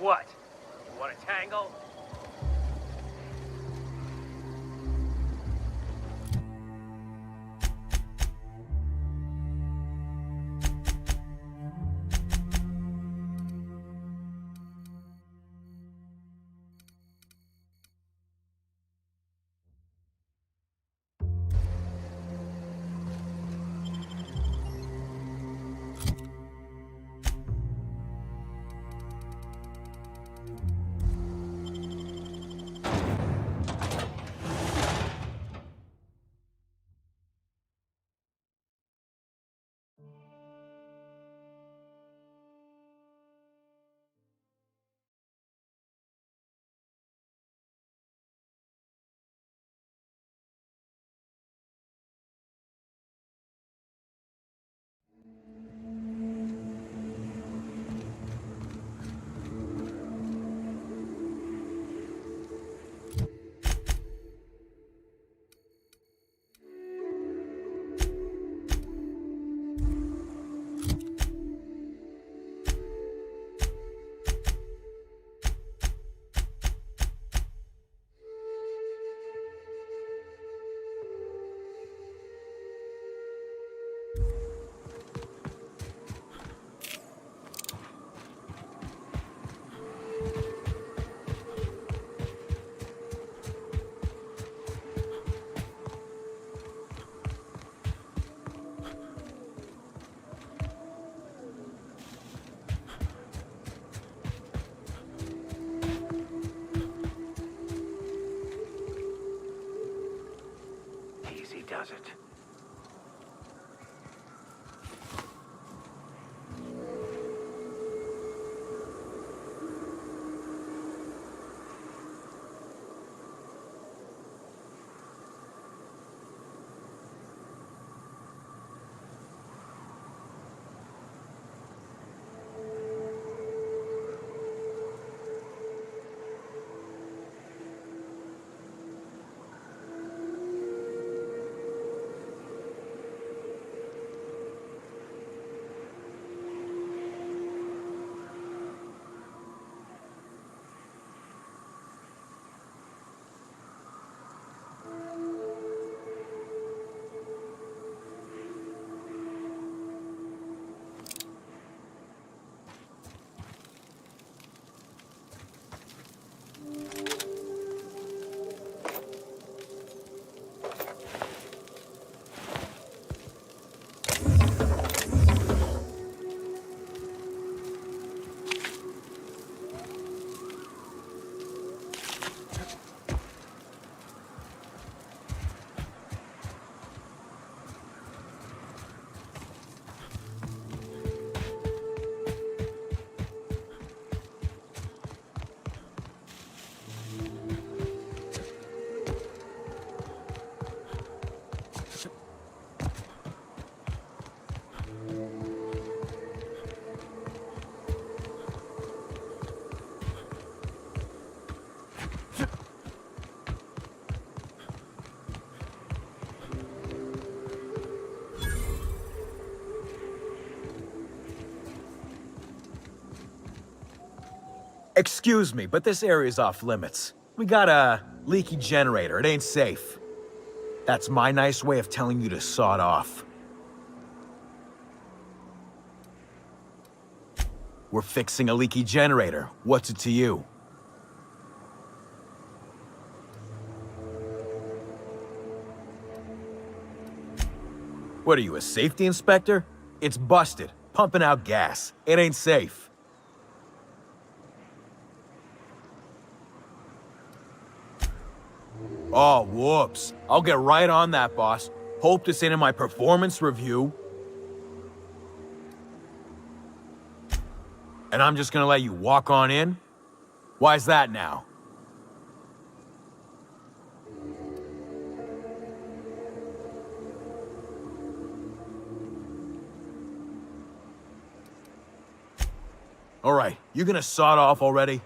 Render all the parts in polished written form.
What? You want to tangle? Easy does it. Excuse me, but this area's off limits. We got a leaky generator. It ain't safe. That's my nice way of telling you to sod off. We're fixing a leaky generator. What's it to you? What are you, a safety inspector? It's busted, pumping out gas. It ain't safe. Oh, whoops. I'll get right on that, boss. Hope this ain't in my performance review. And I'm just gonna let you walk on in? Why's that now? All right, you gonna sod off already?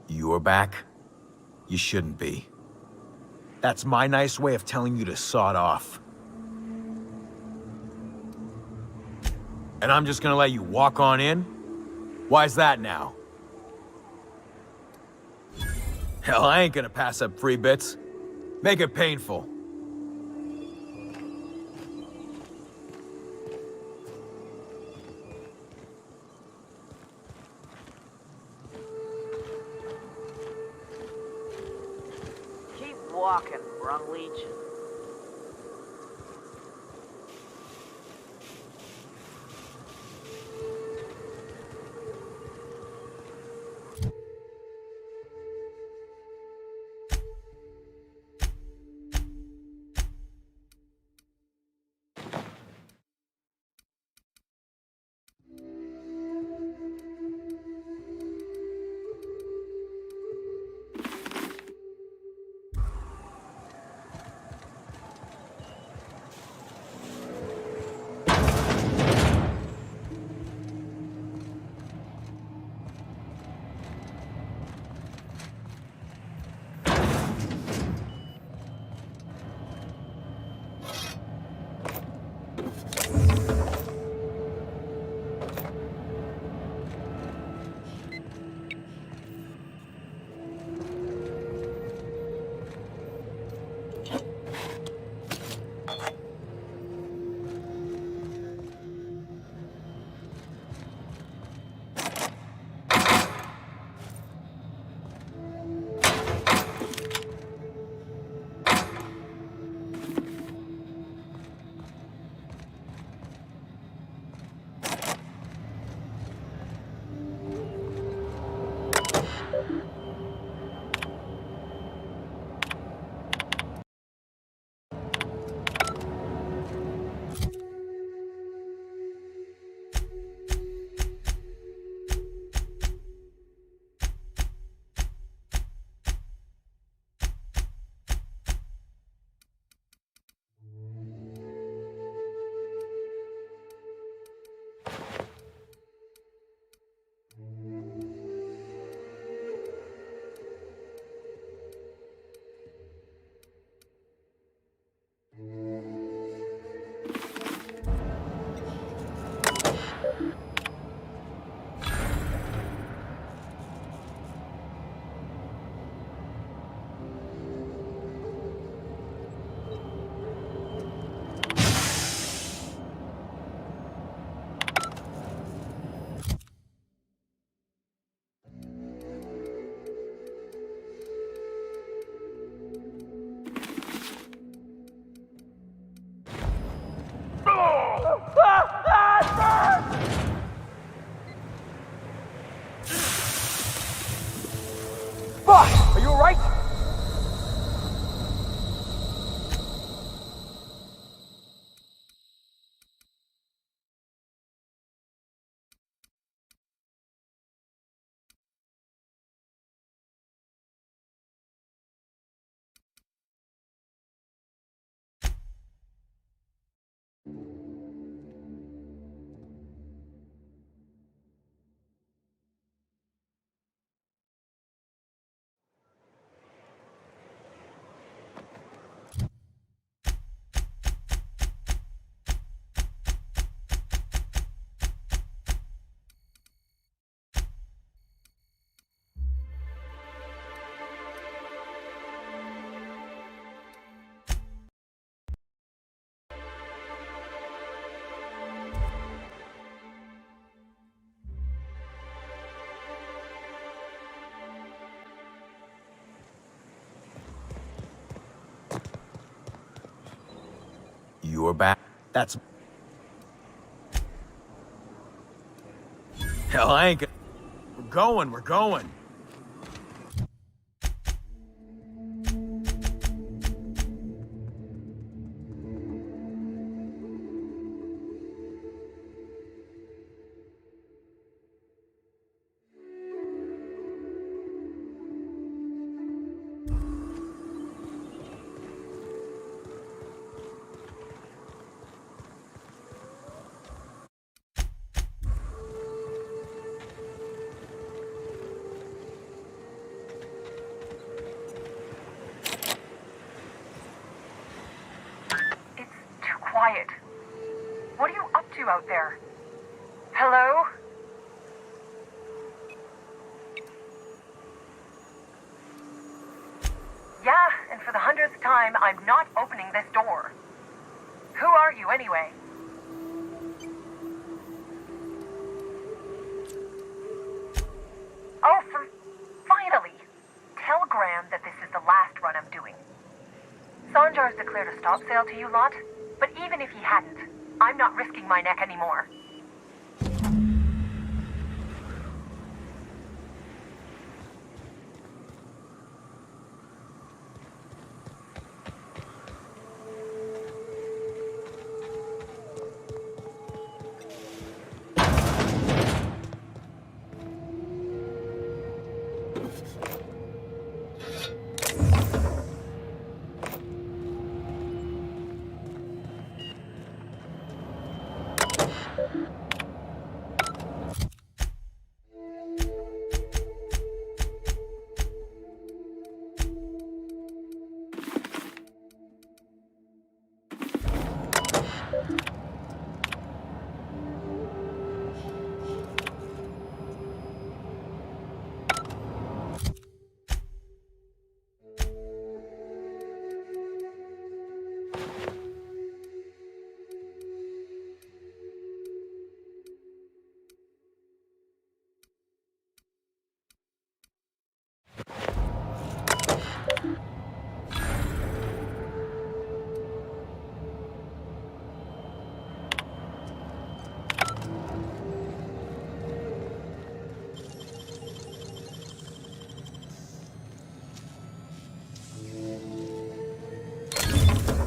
You're back? You shouldn't be. That's my nice way of telling you to sod off. And I'm just gonna let you walk on in? Why's that now? Hell, I ain't gonna pass up free bits. Make it painful. Keep walking, Brumleach. Fuck! Are you alright? You're back? That's... Hell, I ain't gonna... We're going. out there? Hello? Yeah, and for the 100th time, I'm not opening this door. Who are you, anyway? Oh, finally! Tell Graham that this is the last run I'm doing. Sanjar's declared a stop sale to you lot, but even if he hadn't, I'm not risking my neck anymore.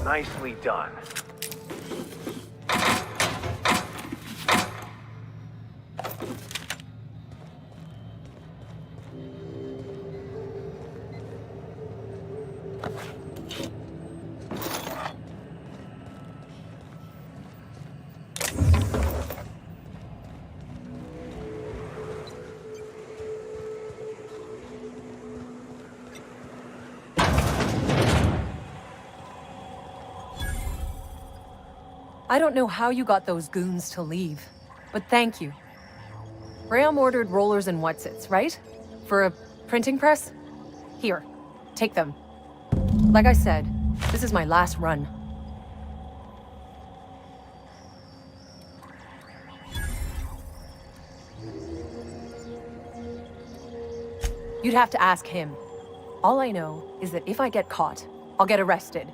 Nicely done. I don't know how you got those goons to leave, but thank you. Graham ordered rollers and whatsits, right? For a printing press? Here, take them. Like I said, this is my last run. You'd have to ask him. All I know is that if I get caught, I'll get arrested.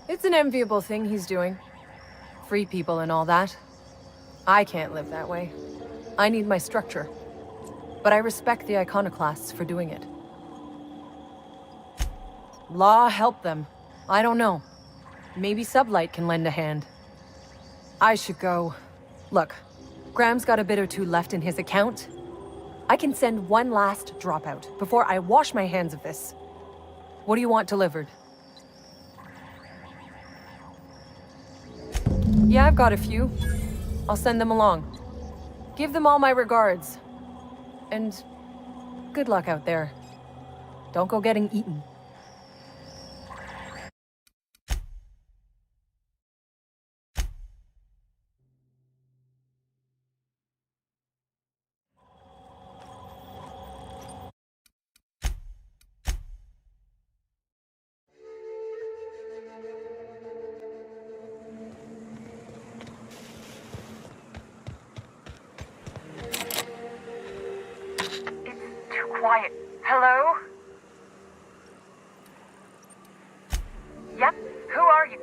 It's an enviable thing he's doing. Free people and all that. I can't live that way. I need my structure. But I respect the iconoclasts for doing it. Law help them. I don't know. Maybe Sublight can lend a hand. I should go. Look, Graham's got a bit or two left in his account. I can send one last dropout before I wash my hands of this. What do you want delivered? Yeah, I've got a few. I'll send them along. Give them all my regards. And good luck out there. Don't go getting eaten. Quiet. Hello? Yep. Who are you?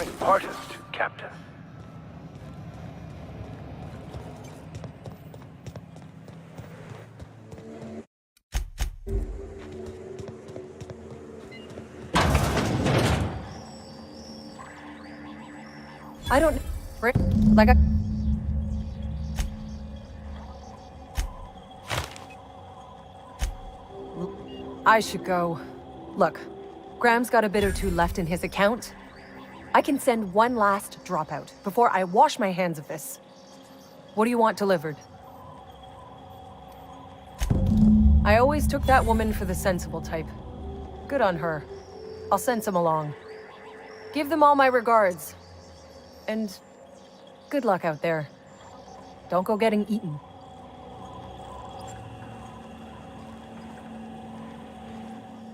important, Captain. I don't... Like I... I should go. Look, Graham's got a bit or two left in his account. I can send one last dropout before I wash my hands of this. What do you want delivered? I always took that woman for the sensible type. Good on her. I'll send some along. Give them all my regards. And good luck out there. Don't go getting eaten.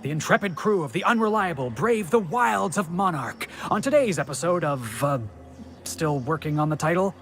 The intrepid crew of the Unreliable brave the wilds of Monarch on today's episode of, still working on the title?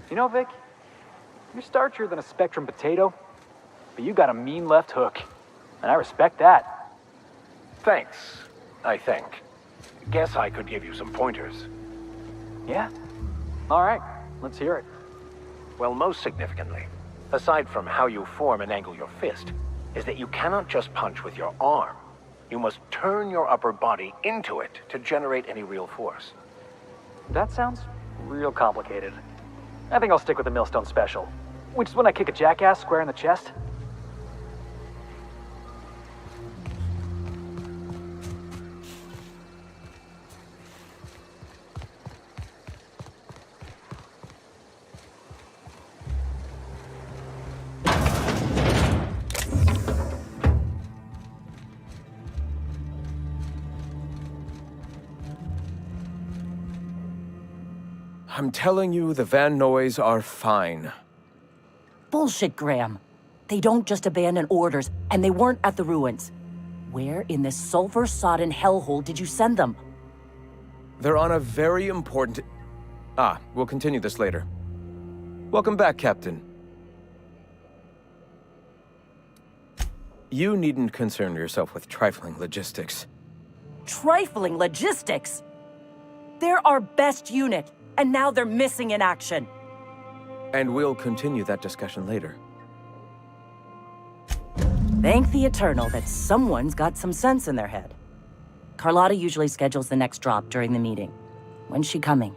You know, Vic, you're starchier than a Spectrum potato, but you got a mean left hook, and I respect that. Thanks, I think. Guess I could give you some pointers. Yeah? All right, let's hear it. Well, most significantly, aside from how you form and angle your fist, is that you cannot just punch with your arm. You must turn your upper body into it to generate any real force. That sounds real complicated. I think I'll stick with the Millstone Special, which is when I kick a jackass square in the chest. I'm telling you, the Van Noys are fine. Bullshit, Graham. They don't just abandon orders, and they weren't at the ruins. Where in this sulfur-sodden hellhole did you send them? They're on a very important... we'll continue this later. Welcome back, Captain. You needn't concern yourself with trifling logistics. Trifling logistics? They're our best unit, and now they're missing in action. And we'll continue that discussion later. Thank the Eternal that someone's got some sense in their head. Carlotta usually schedules the next drop during the meeting. When's she coming?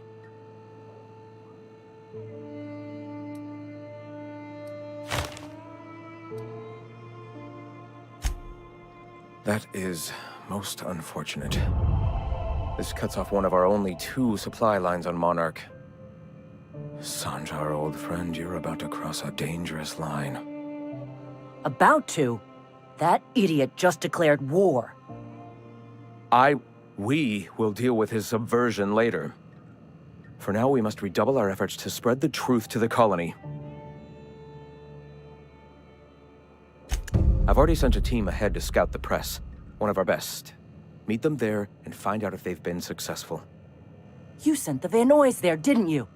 That is most unfortunate. This cuts off one of our only 2 supply lines on Monarch. Sanjar, old friend, you're about to cross a dangerous line. About to? That idiot just declared war. We will deal with his subversion later. For now, we must redouble our efforts to spread the truth to the colony. I've already sent a team ahead to scout the press, one of our best. Meet them there and find out if they've been successful. You sent the Van Noys there, didn't you?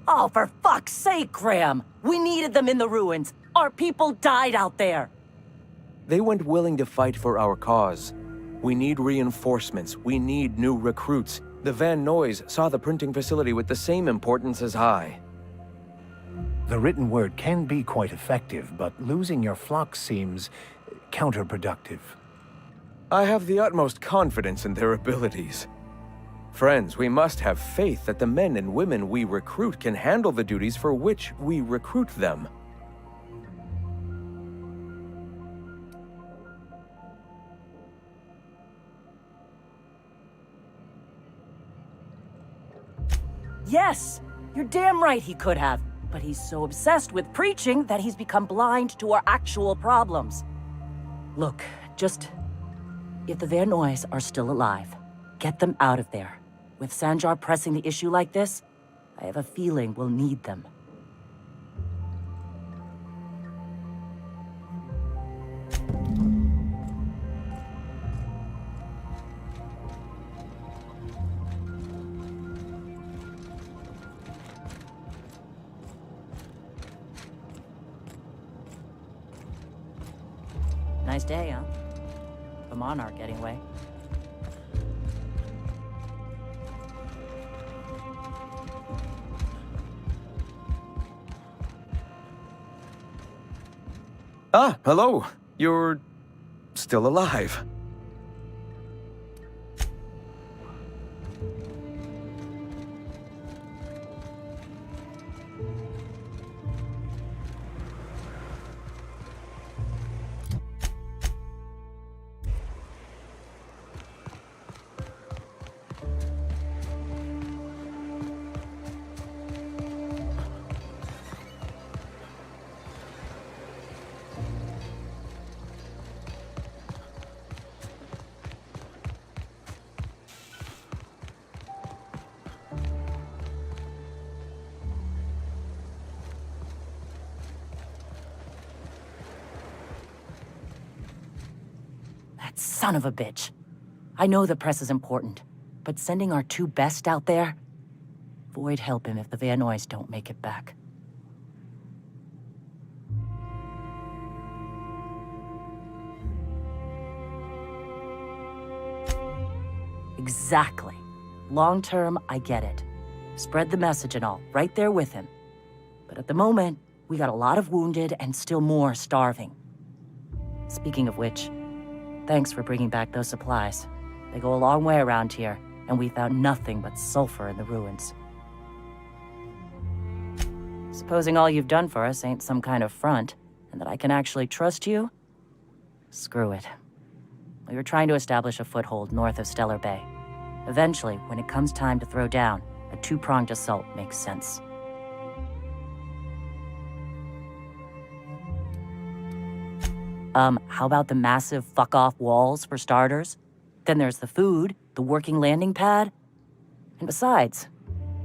Oh, for fuck's sake, Graham! We needed them in the ruins. Our people died out there. They went willing to fight for our cause. We need reinforcements. We need new recruits. The Van Noys saw the printing facility with the same importance as I. The written word can be quite effective, but losing your flock seems counterproductive. I have the utmost confidence in their abilities. Friends, we must have faith that the men and women we recruit can handle the duties for which we recruit them. Yes, you're damn right he could have. But he's so obsessed with preaching that he's become blind to our actual problems. Look, if the Vernoys are still alive, get them out of there. With Sanjar pressing the issue like this, I have a feeling we'll need them. Nice day, huh? The Monarch, anyway. Ah, hello. You're still alive. That son of a bitch. I know the press is important, but sending our two best out there? Void help him if the Vernoys don't make it back. Exactly. Long term, I get it. Spread the message and all, right there with him. But at the moment, we got a lot of wounded and still more starving. Speaking of which, thanks for bringing back those supplies. They go a long way around here, and we found nothing but sulfur in the ruins. Supposing all you've done for us ain't some kind of front, and that I can actually trust you? Screw it. We were trying to establish a foothold north of Stellar Bay. Eventually, when it comes time to throw down, a two-pronged assault makes sense. How about the massive fuck-off walls, for starters? Then there's the food, the working landing pad. And besides,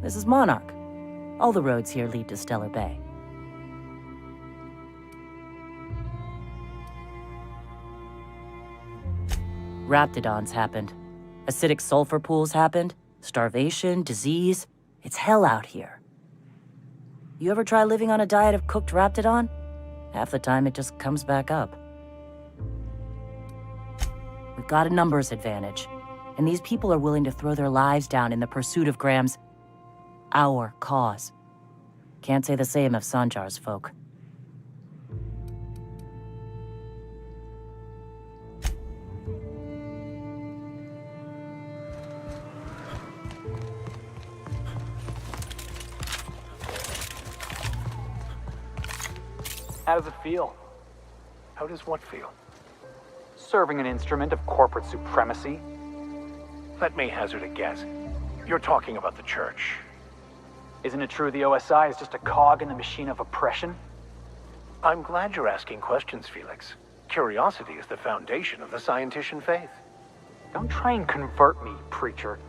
this is Monarch. All the roads here lead to Stellar Bay. Raptidons happened. Acidic sulfur pools happened. Starvation, disease. It's hell out here. You ever try living on a diet of cooked Raptidon? Half the time it just comes back up. We've got a numbers advantage, and these people are willing to throw their lives down in the pursuit of our cause. Can't say the same of Sanjar's folk. How does it feel? How does what feel? Serving an instrument of corporate supremacy? Let me hazard a guess. You're talking about the church. Isn't it true the OSI is just a cog in the machine of oppression? I'm glad you're asking questions, Felix. Curiosity is the foundation of the Scientician faith. Don't try and convert me, preacher.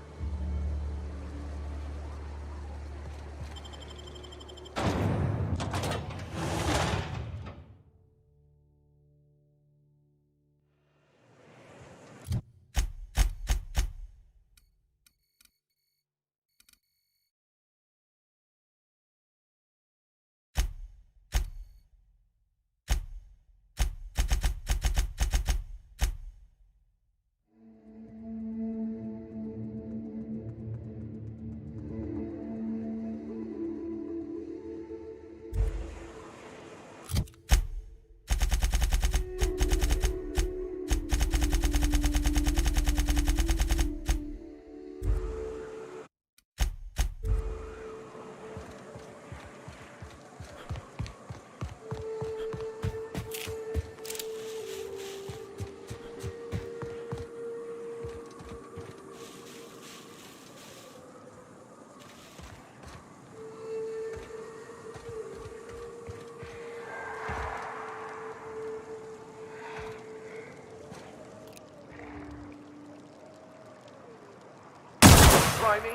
try me?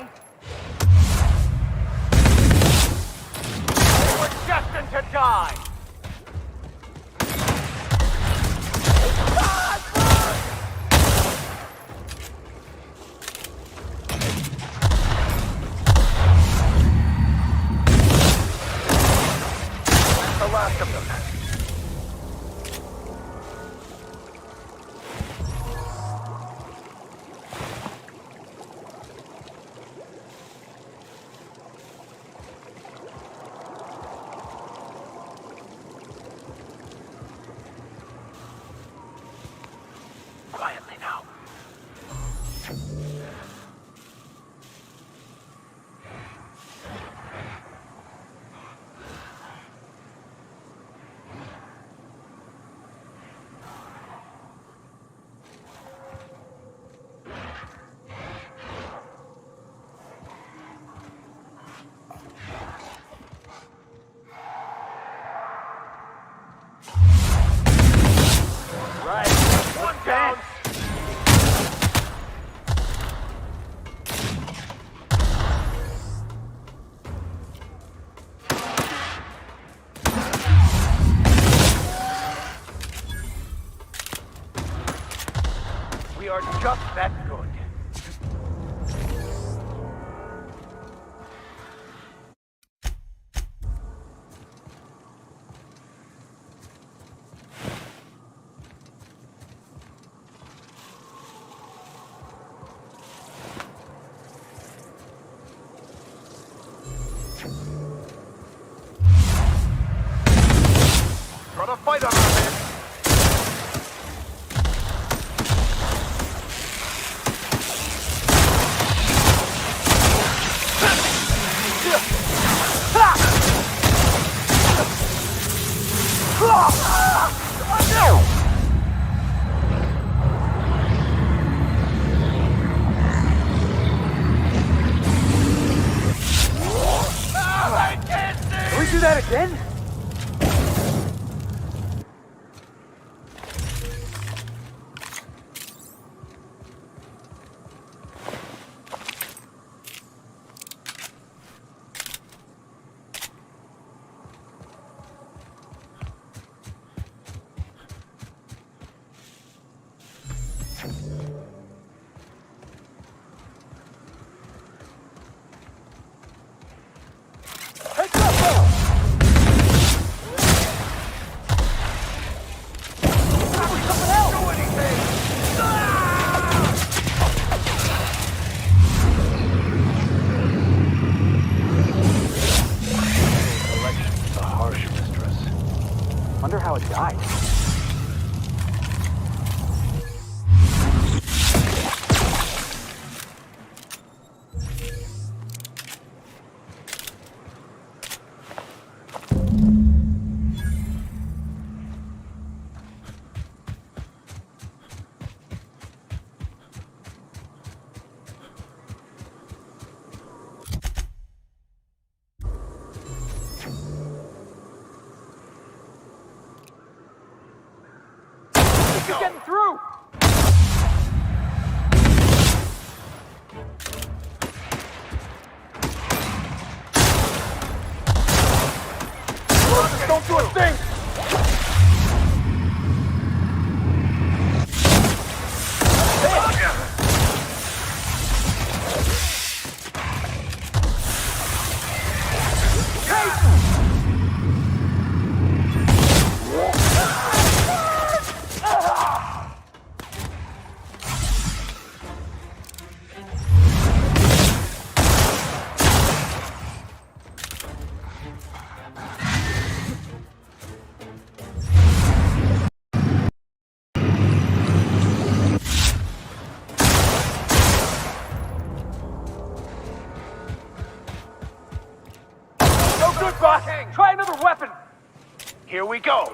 They were destined to die! The last of them. Quietly now. Right. One down. We are just that good. Try to fight on our man. Can we do that again? Election's a harsh mistress. Wonder how it died. You're getting through! Don't do a thing! No good, boss! Try another weapon! Here we go.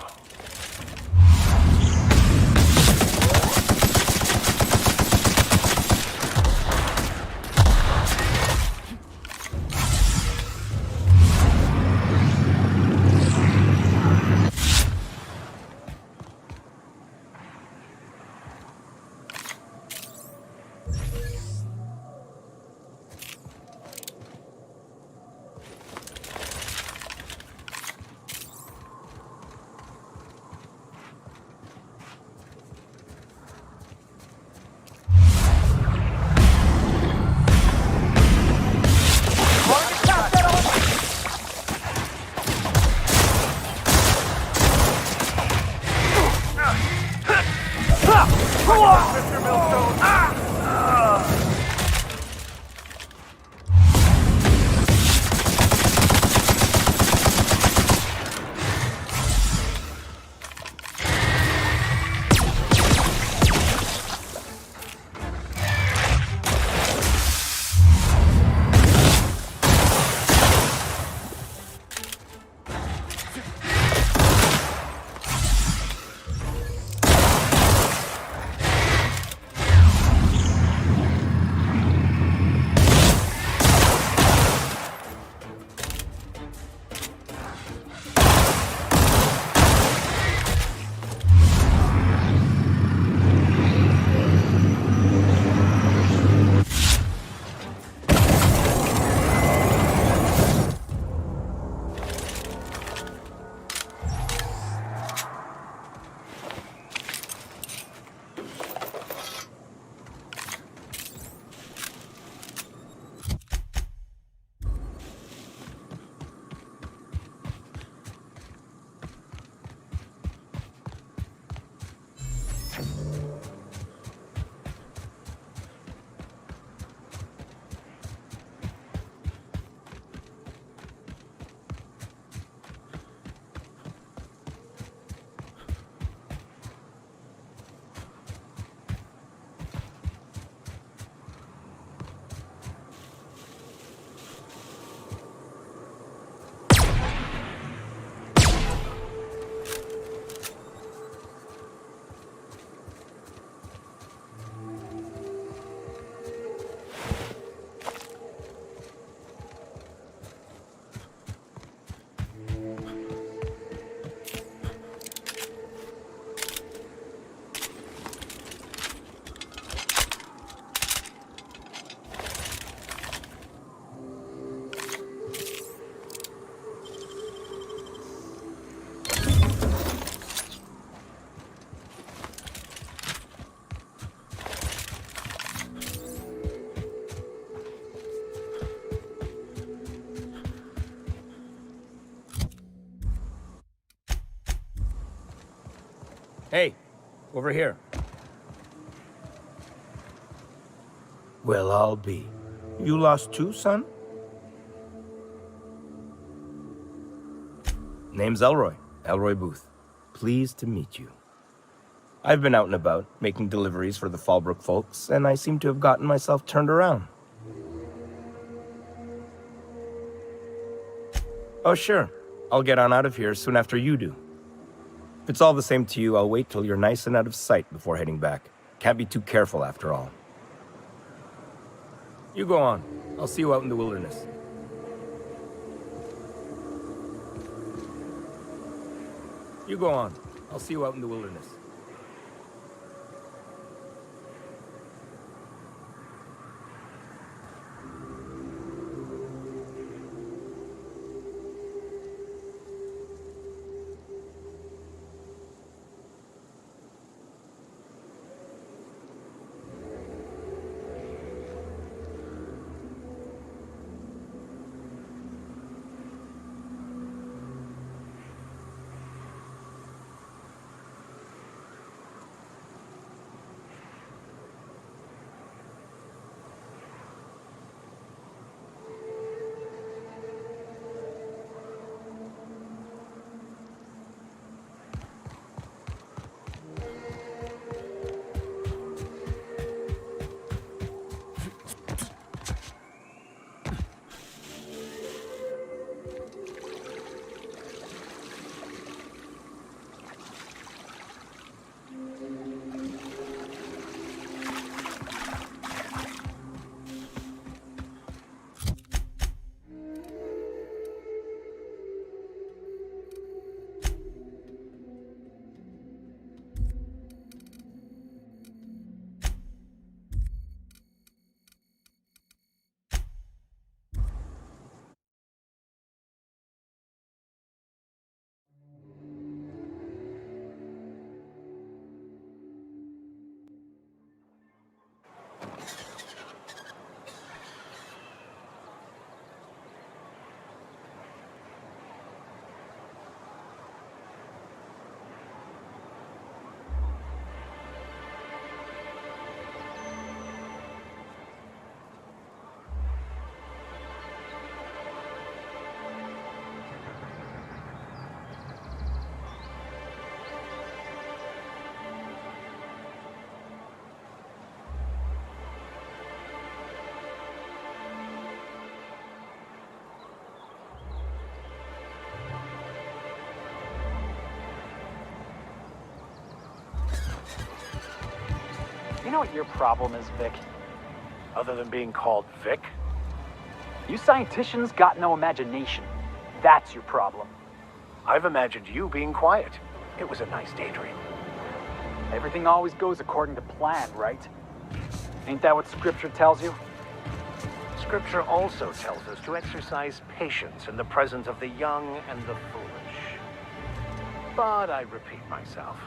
Hey, over here. Well, I'll be. You lost too, son? Name's Elroy. Elroy Booth. Pleased to meet you. I've been out and about, making deliveries for the Fallbrook folks, and I seem to have gotten myself turned around. Oh, sure. I'll get on out of here soon after you do. If it's all the same to you, I'll wait till you're nice and out of sight before heading back. Can't be too careful after all. You go on. I'll see you out in the wilderness. You go on. I'll see you out in the wilderness. You know what your problem is, Vic? Other than being called Vic? You scienticians got no imagination. That's your problem. I've imagined you being quiet. It was a nice daydream. Everything always goes according to plan, right? Ain't that what Scripture tells you? Scripture also tells us to exercise patience in the presence of the young and the foolish. But I repeat myself.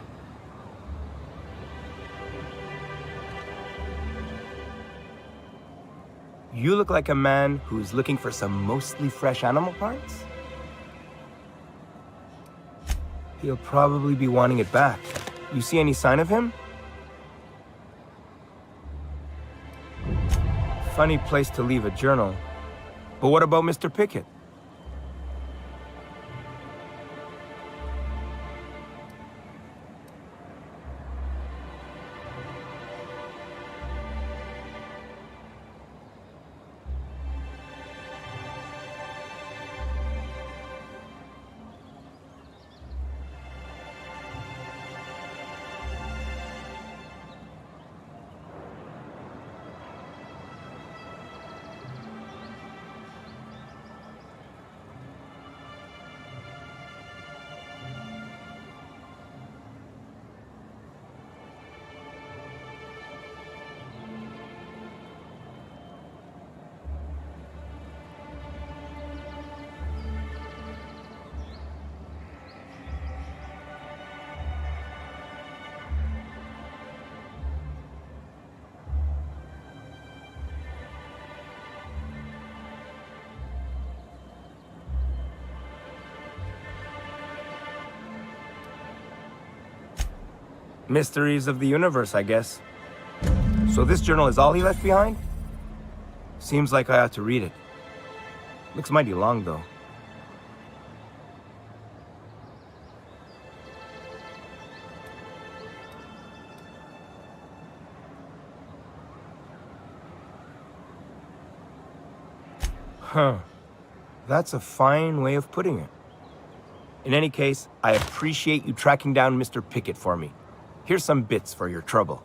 You look like a man who's looking for some mostly fresh animal parts? He'll probably be wanting it back. You see any sign of him? Funny place to leave a journal. But what about Mr. Pickett? Mysteries of the universe, I guess. So this journal is all he left behind? Seems like I ought to read it. Looks mighty long, though. Huh. That's a fine way of putting it. In any case, I appreciate you tracking down Mr. Pickett for me. Here's some bits for your trouble.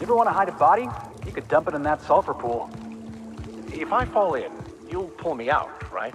You ever want to hide a body? You could dump it in that sulfur pool. If I fall in, you'll pull me out, right?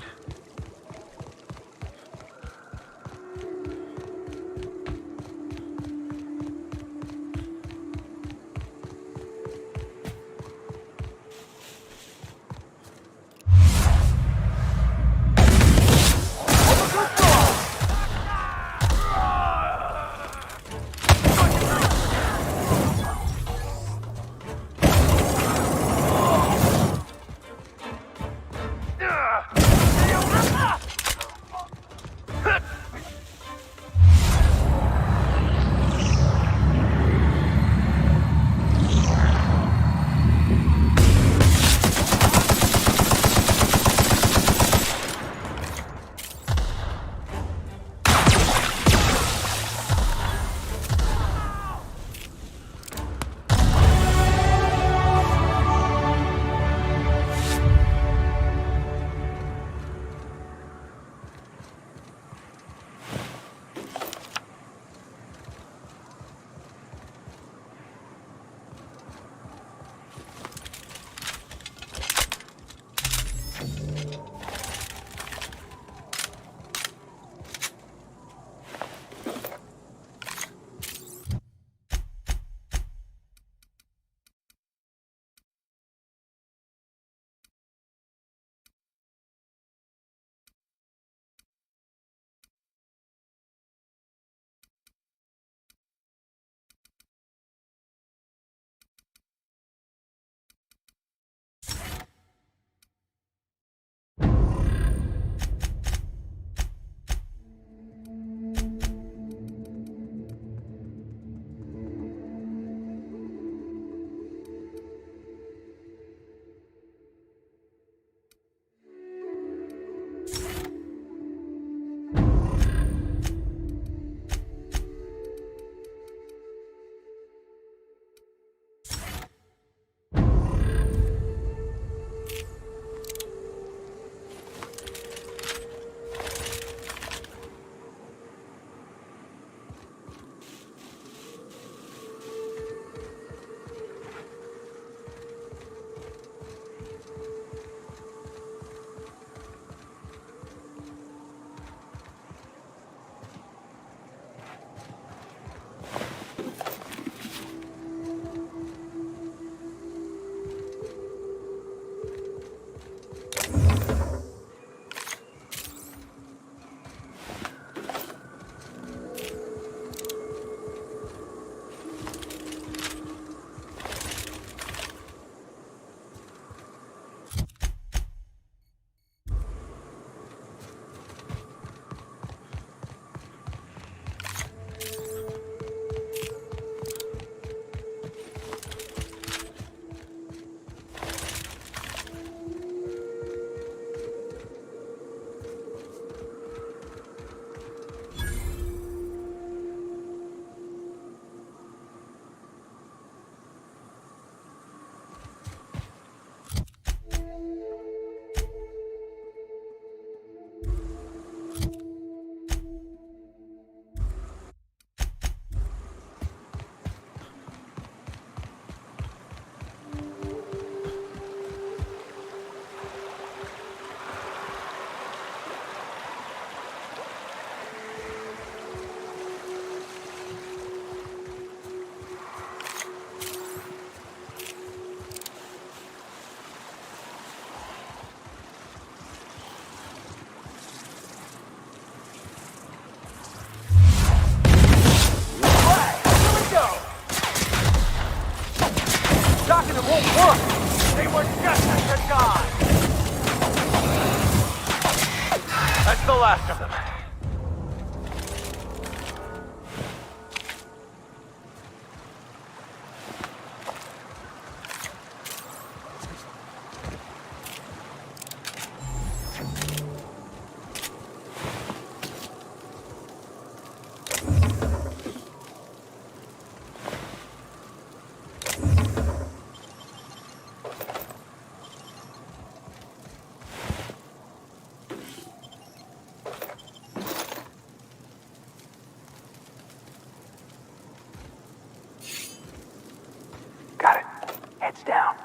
It's down.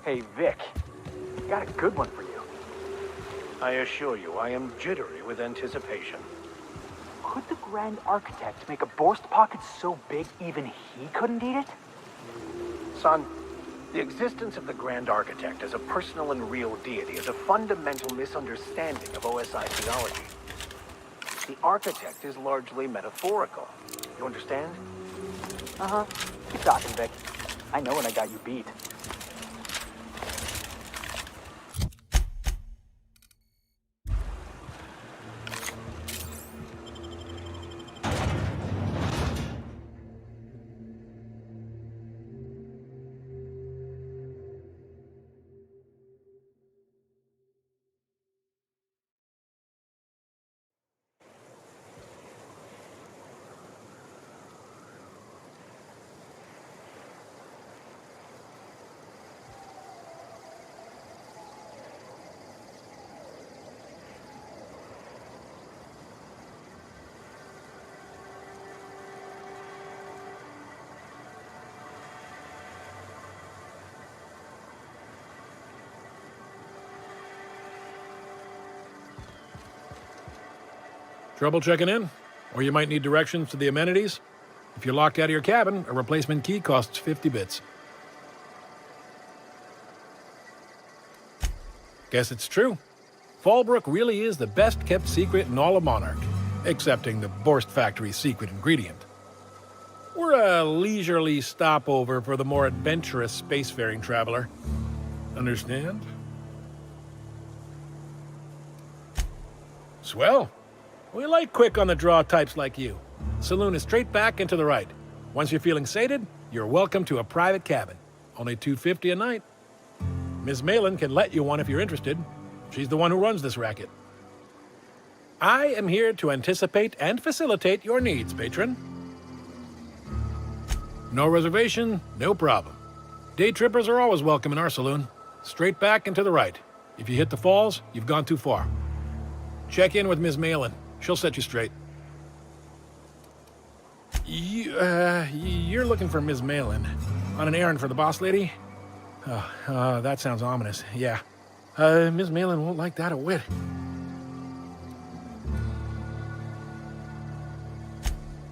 Hey, Vic. Got a good one for you. I assure you, I am jittery with anticipation. Could the Grand Architect make a Borst pocket so big even he couldn't eat it? Son, the existence of the Grand Architect as a personal and real deity is a fundamental misunderstanding of OSI theology. The Architect is largely metaphorical. You understand? Uh-huh. Keep talking, Vic. I know when I got you beat. Trouble checking in? Or you might need directions to the amenities? If you're locked out of your cabin, a replacement key costs 50 bits. Guess it's true. Fallbrook really is the best-kept secret in all of Monarch, excepting the Borst Factory's secret ingredient. We're a leisurely stopover for the more adventurous spacefaring traveler. Understand? Swell. We like quick-on-the-draw types like you. Saloon is straight back and to the right. Once you're feeling sated, you're welcome to a private cabin. Only $250 a night. Ms. Malin can let you one if you're interested. She's the one who runs this racket. I am here to anticipate and facilitate your needs, patron. No reservation, no problem. Day trippers are always welcome in our saloon. Straight back and to the right. If you hit the falls, you've gone too far. Check in with Ms. Malin. She'll set you straight. You're looking for Ms. Malin. On an errand for the boss lady? That sounds ominous. Yeah. Ms. Malin won't like that a whit.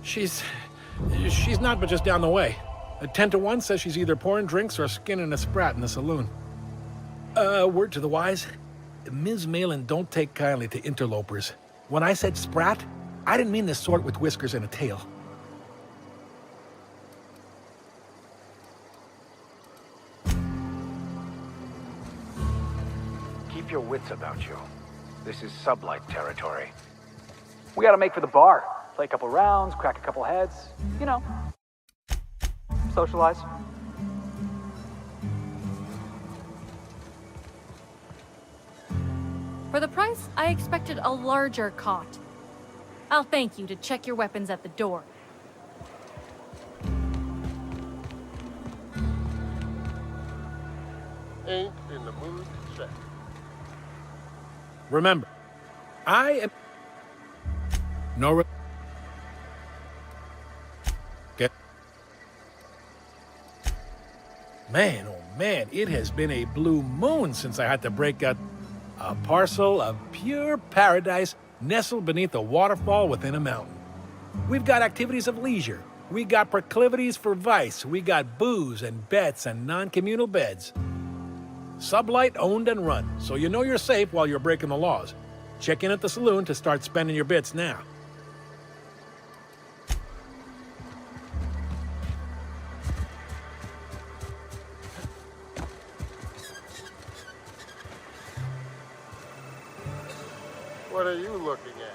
She's not but just down the way. A 10 to 1 says she's either pouring drinks or skinning a sprat in the saloon. Word to the wise, Ms. Malin don't take kindly to interlopers. When I said sprat, I didn't mean the sort with whiskers and a tail. Keep your wits about you. This is sublight territory. We gotta make for the bar. Play a couple rounds, crack a couple heads. You know. Socialize. For the price, I expected a larger cot. I'll thank you to check your weapons at the door. Ain't in the mood to check. Remember, I am... Get... Man, oh man, it has been a blue moon since I had to break out a parcel of pure paradise nestled beneath a waterfall within a mountain. We've got activities of leisure. We got proclivities for vice. We got booze and bets and non-communal beds. Sublight owned and run, so you know you're safe while you're breaking the laws. Check in at the saloon to start spending your bits now. What are you looking at?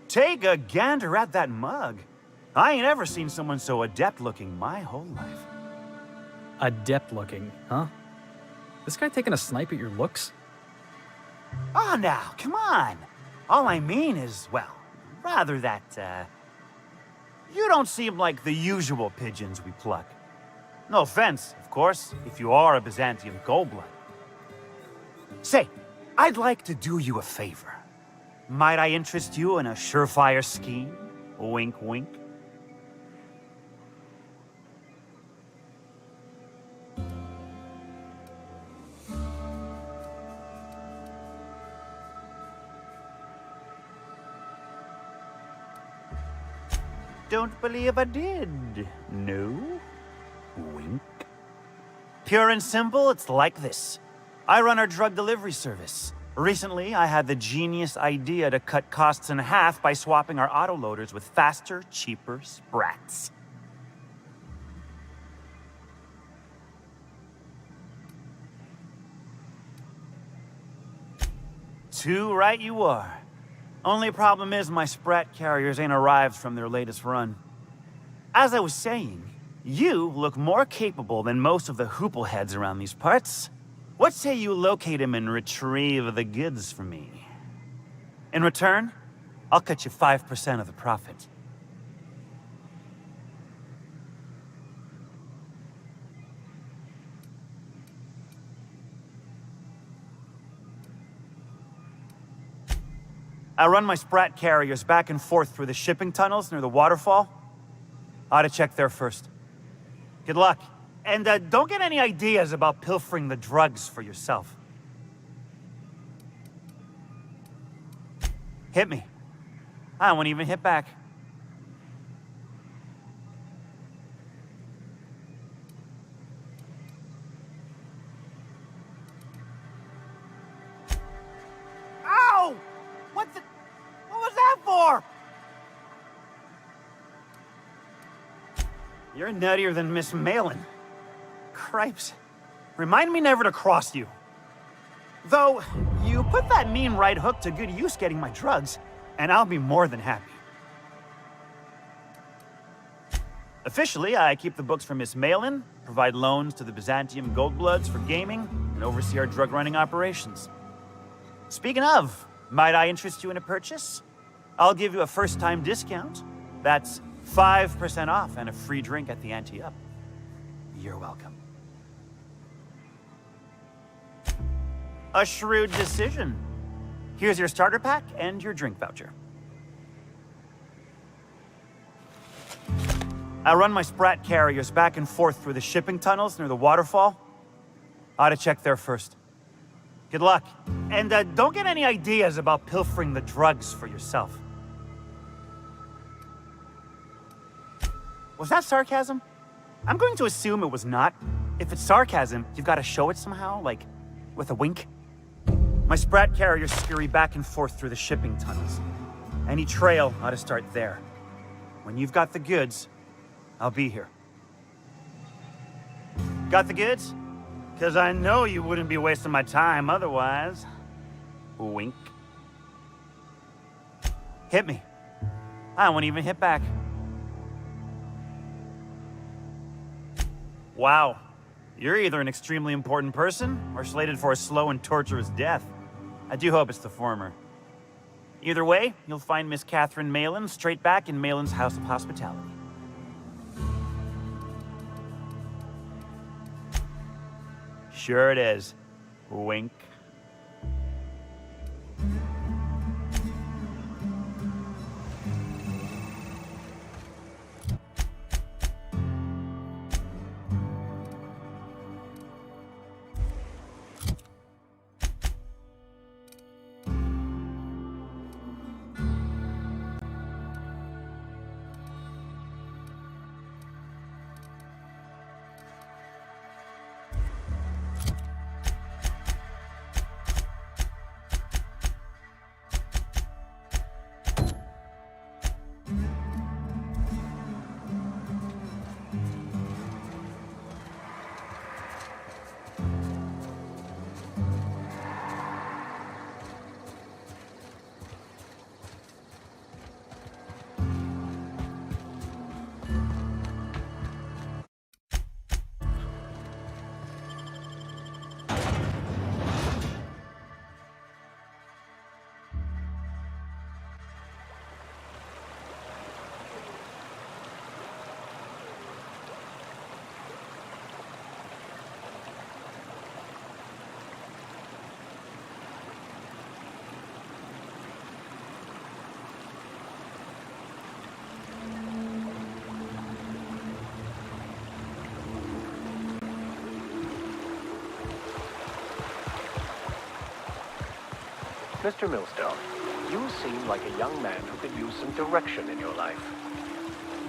Take a gander at that mug. I ain't ever seen someone so adept-looking my whole life. Adept-looking, huh? This guy taking a snipe at your looks? Oh, now, come on. All I mean is, well, rather that, you don't seem like the usual pigeons we pluck. No offense, of course, if you are a Byzantium Goldblood. Say, I'd like to do you a favor. Might I interest you in a surefire scheme? Wink, wink. Don't believe I did. No? Wink. Pure and simple, it's like this. I run our drug delivery service. Recently, I had the genius idea to cut costs in half by swapping our autoloaders with faster, cheaper sprats. Too right you are. Only problem is my sprat carriers ain't arrived from their latest run. As I was saying, you look more capable than most of the hoople heads around these parts. What say you locate him and retrieve the goods for me? In return, I'll cut you 5% of the profit. I run my sprat carriers back and forth through the shipping tunnels near the waterfall. Ought to check there first. Good luck. And don't get any ideas about pilfering the drugs for yourself. Hit me. I won't even hit back. Ow! What was that for? You're nuttier than Miss Malin. Cripes. Remind me never to cross you. Though, you put that mean right hook to good use getting my drugs, and I'll be more than happy. Officially, I keep the books for Miss Malin, provide loans to the Byzantium Goldbloods for gaming, and oversee our drug-running operations. Speaking of, might I interest you in a purchase? I'll give you a first-time discount. That's 5% off and a free drink at the ante up. You're welcome. A shrewd decision. Here's your starter pack and your drink voucher. I run my sprat carriers back and forth through the shipping tunnels near the waterfall. Ought to check there first. Good luck. And don't get any ideas about pilfering the drugs for yourself. Was that sarcasm? I'm going to assume it was not. if it's sarcasm, you've got to show it somehow, like with a wink. My Sprat carriers scurry back and forth through the shipping tunnels. Any trail ought to start there. When you've got the goods, I'll be here. Got the goods? Because I know you wouldn't be wasting my time otherwise. Wink. Hit me. I won't even hit back. Wow. You're either an extremely important person or slated for a slow and torturous death. I do hope it's the former. Either way, you'll find Miss Catherine Malin straight back in Malin's House of Hospitality. Sure it is. Wink. Mr. Millstone, you seem like a young man who could use some direction in your life.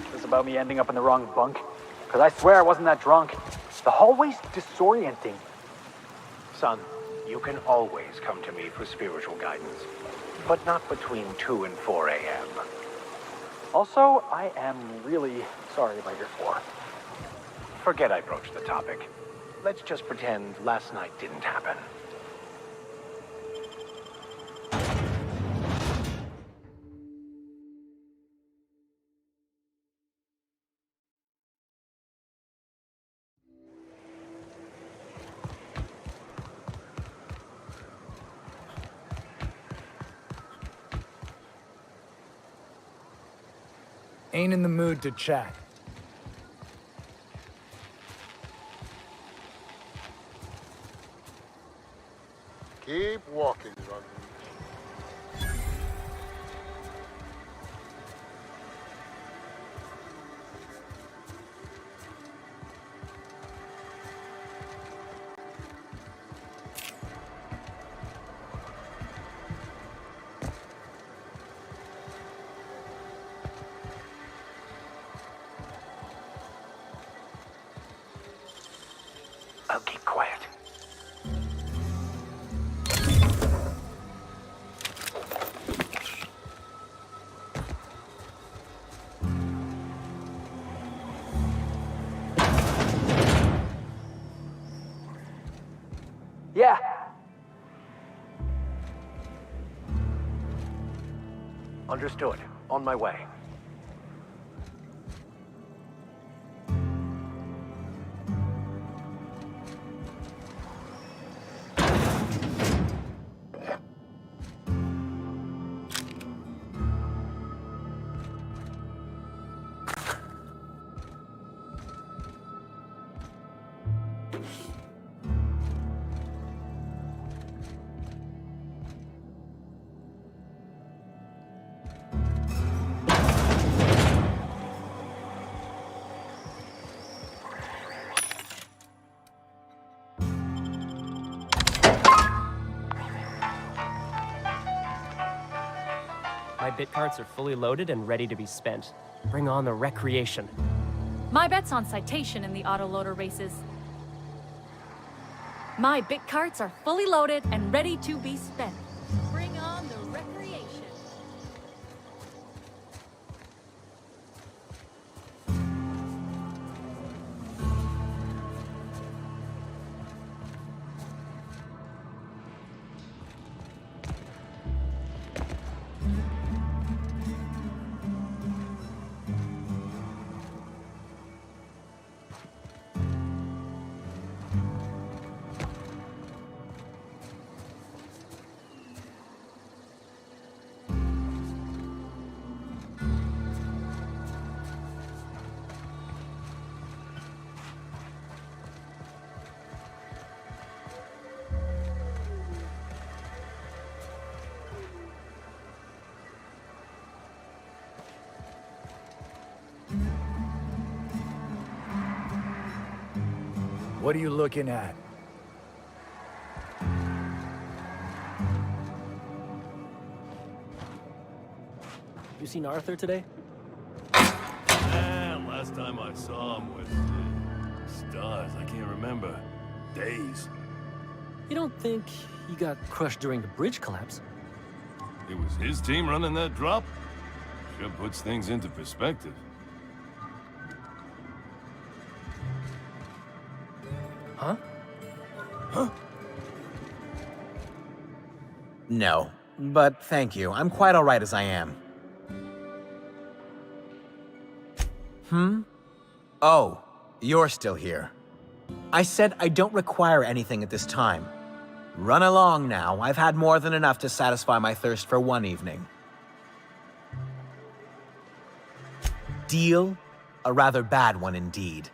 Is this about me ending up in the wrong bunk? Because I swear I wasn't that drunk. The hallway's disorienting. Son, you can always come to me for spiritual guidance, but not between 2 and 4 a.m. Also, I am really sorry about your floor. Forget I broached the topic. Let's just pretend last night didn't happen. Ain't in the mood to chat. Keep walking, Ron. I'll keep quiet. Yeah. Understood. On my way. My bit carts are fully loaded and ready to be spent. Bring on the recreation. My bet's on citation in the autoloader races. My bit carts are fully loaded and ready to be spent. Bring on the recreation. What are you looking at? You seen Arthur today? Last time I saw him was stars. I can't remember. Days. You don't think he got crushed during the bridge collapse? It was his team running that drop? Sure puts things into perspective. Huh? Huh? No, but thank you. I'm quite all right as I am. Oh, you're still here. I said I don't require anything at this time. Run along now. I've had more than enough to satisfy my thirst for one evening. Deal? A rather bad one indeed.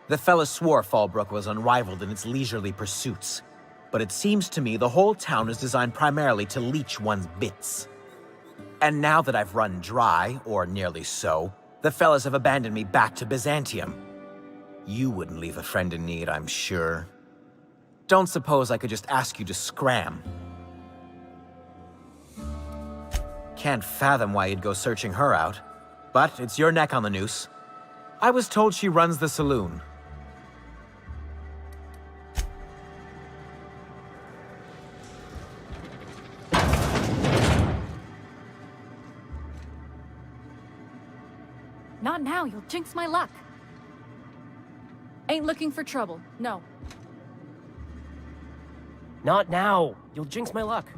The fella swore Fallbrook was unrivaled in its leisurely pursuits. But it seems to me the whole town is designed primarily to leech one's bits. And now that I've run dry, or nearly so, the fellas have abandoned me back to Byzantium. You wouldn't leave a friend in need, I'm sure. Don't suppose I could just ask you to scram. Can't fathom why you'd go searching her out. But it's your neck on the noose. I was told she runs the saloon. Not now, you'll jinx my luck. Ain't looking for trouble, no. Not now. You'll jinx my luck.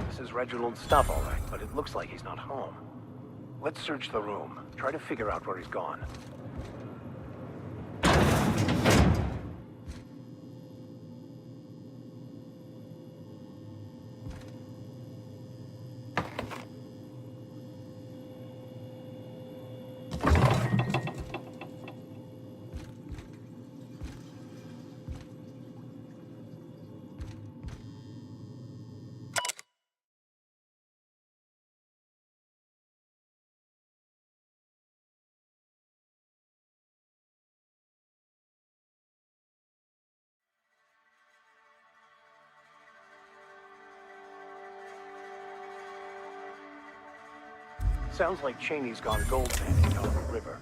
This is Reginald's stuff, all right, but it looks like he's not home. Let's search the room. Try to figure out where he's gone. Sounds like Cheney's gone gold panning down the river.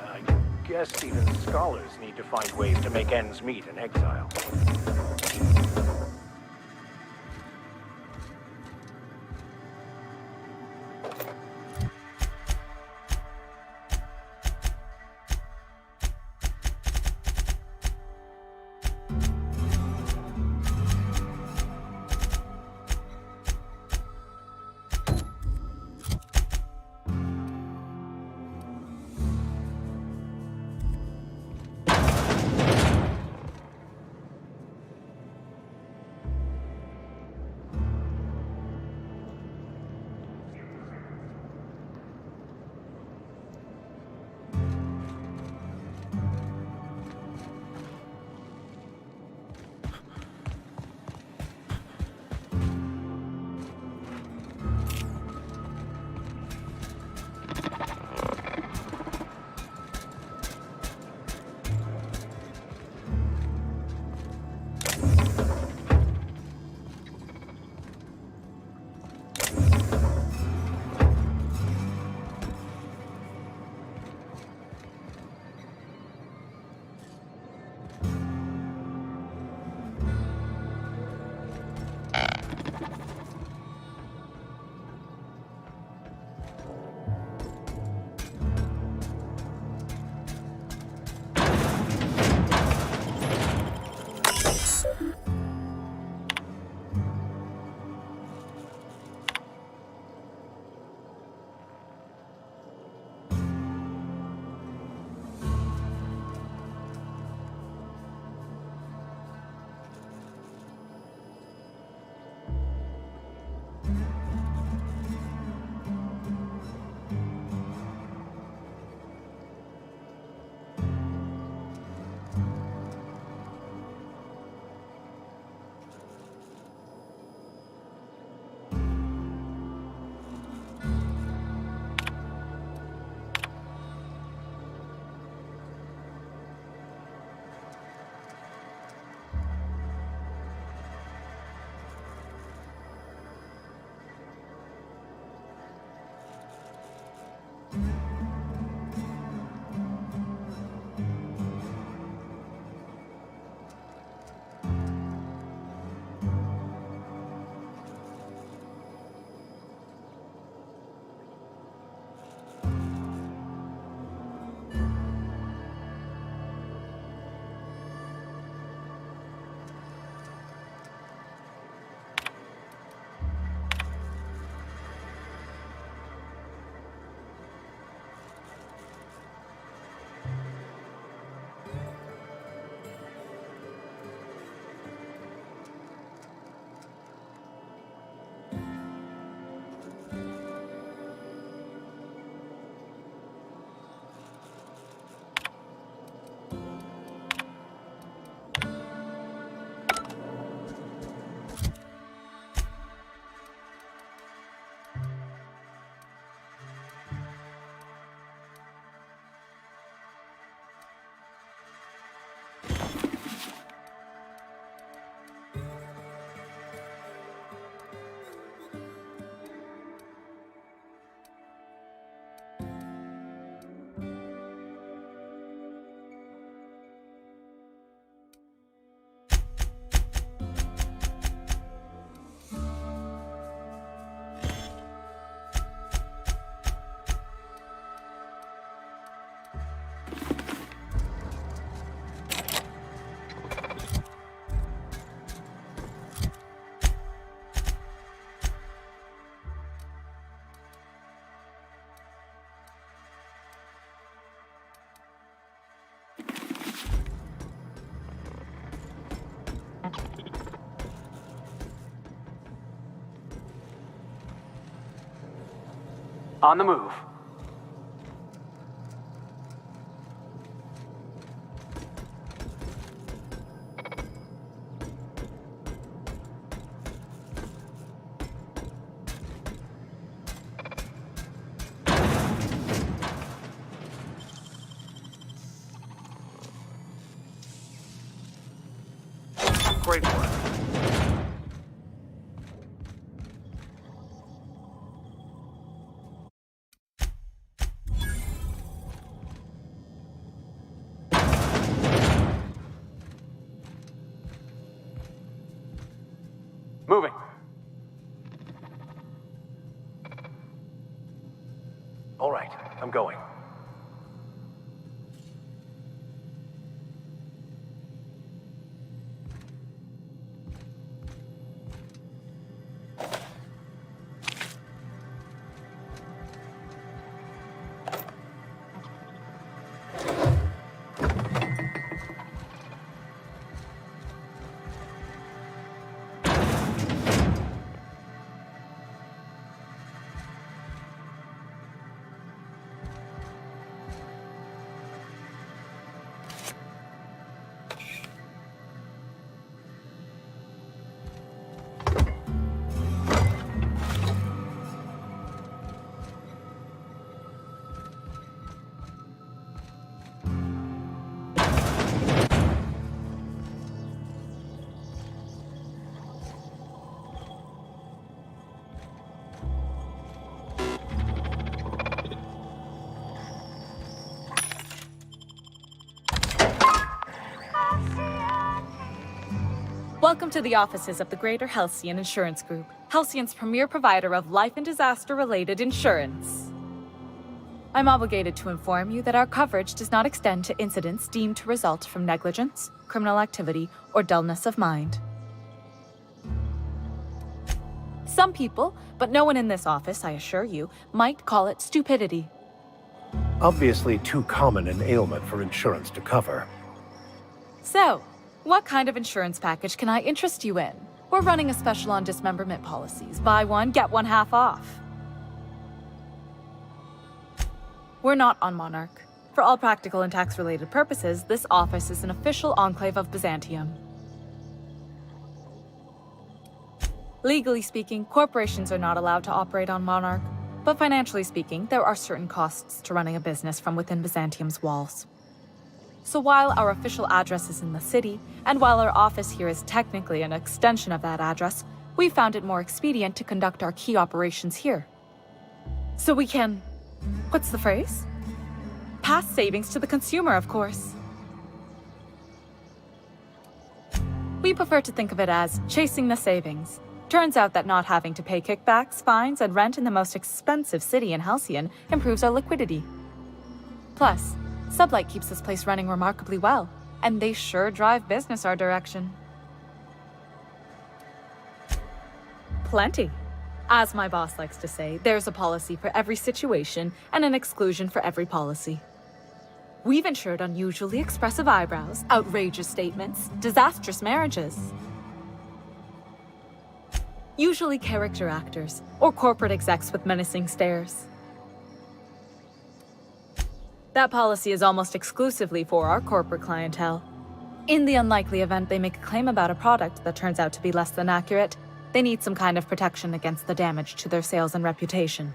I guess even scholars need to find ways to make ends meet in exile. On the move. Great work. Moving. All right, I'm going. Welcome to the offices of the Greater Halcyon Insurance Group, Halcyon's premier provider of life and disaster-related insurance. I'm obligated to inform you that our coverage does not extend to incidents deemed to result from negligence, criminal activity, or dullness of mind. Some people, but no one in this office, I assure you, might call it stupidity. Obviously too common an ailment for insurance to cover. So, what kind of insurance package can I interest you in? We're running a special on dismemberment policies. Buy one, get one half off. We're not on Monarch. For all practical and tax-related purposes, this office is an official enclave of Byzantium. Legally speaking, corporations are not allowed to operate on Monarch, but financially speaking, there are certain costs to running a business from within Byzantium's walls. So while our official address is in the city, and while our office here is technically an extension of that address, we found it more expedient to conduct our key operations here. So we can... what's the phrase? Pass savings to the consumer, of course. We prefer to think of it as chasing the savings. Turns out that not having to pay kickbacks, fines, and rent in the most expensive city in Halcyon improves our liquidity. Plus, Sublight keeps this place running remarkably well, and they sure drive business our direction. Plenty. As my boss likes to say, there's a policy for every situation and an exclusion for every policy. We've insured unusually expressive eyebrows, outrageous statements, disastrous marriages. Usually character actors, or corporate execs with menacing stares. That policy is almost exclusively for our corporate clientele. In the unlikely event they make a claim about a product that turns out to be less than accurate, they need some kind of protection against the damage to their sales and reputation.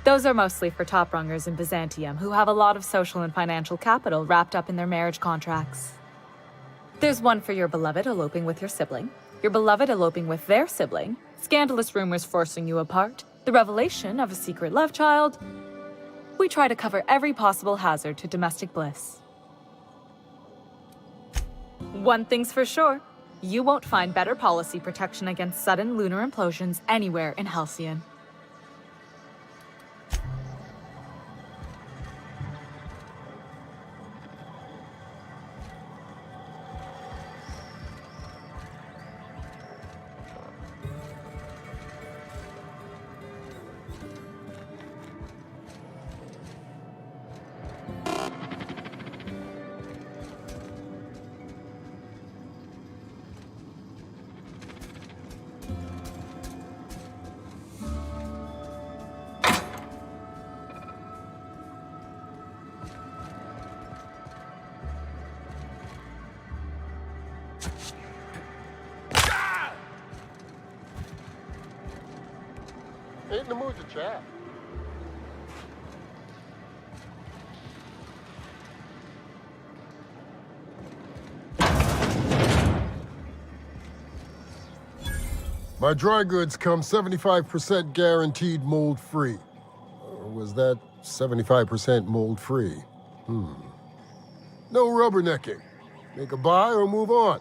Those are mostly for top-rungers in Byzantium who have a lot of social and financial capital wrapped up in their marriage contracts. There's one for your beloved eloping with your sibling, your beloved eloping with their sibling, scandalous rumors forcing you apart, the revelation of a secret love child. We try to cover every possible hazard to domestic bliss. One thing's for sure, you won't find better policy protection against sudden lunar implosions anywhere in Halcyon. the mood to chat. My dry goods come 75% guaranteed mold-free. Or was that 75% mold-free? No rubbernecking. Make a buy or move on.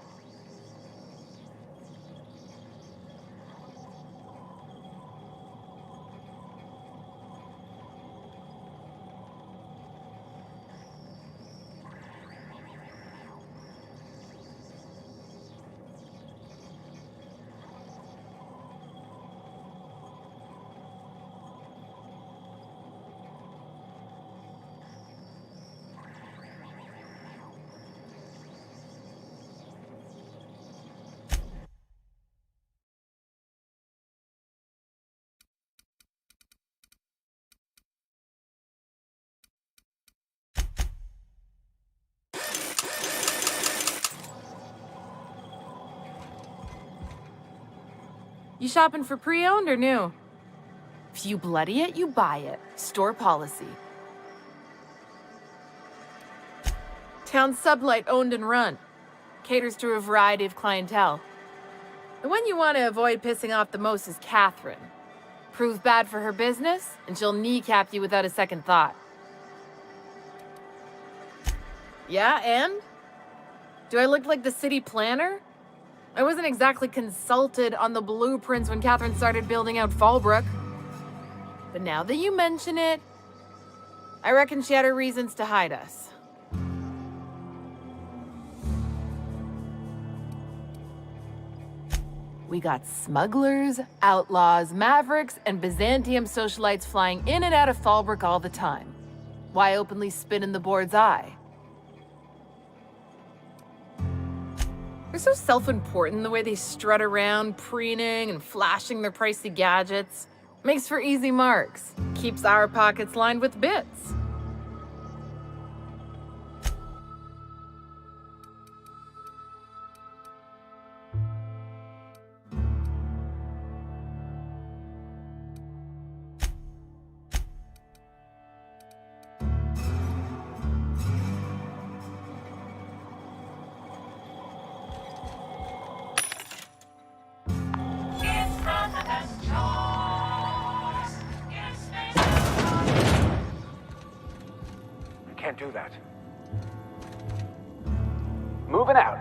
You shopping for pre-owned or new? If you bloody it, you buy it. Store policy. Town Sublight owned and run. Caters to a variety of clientele. The one you want to avoid pissing off the most is Catherine. Prove bad for her business, and she'll kneecap you without a second thought. Yeah, and? Do I look like the city planner? I wasn't exactly consulted on the blueprints when Catherine started building out Fallbrook. But now that you mention it, I reckon she had her reasons to hide us. We got smugglers, outlaws, mavericks, and Byzantium socialites flying in and out of Fallbrook all the time. Why openly spit in the board's eye? They're so self-important the way they strut around, preening and flashing their pricey gadgets. Makes for easy marks. Keeps our pockets lined with bits. Can't do that. Moving out.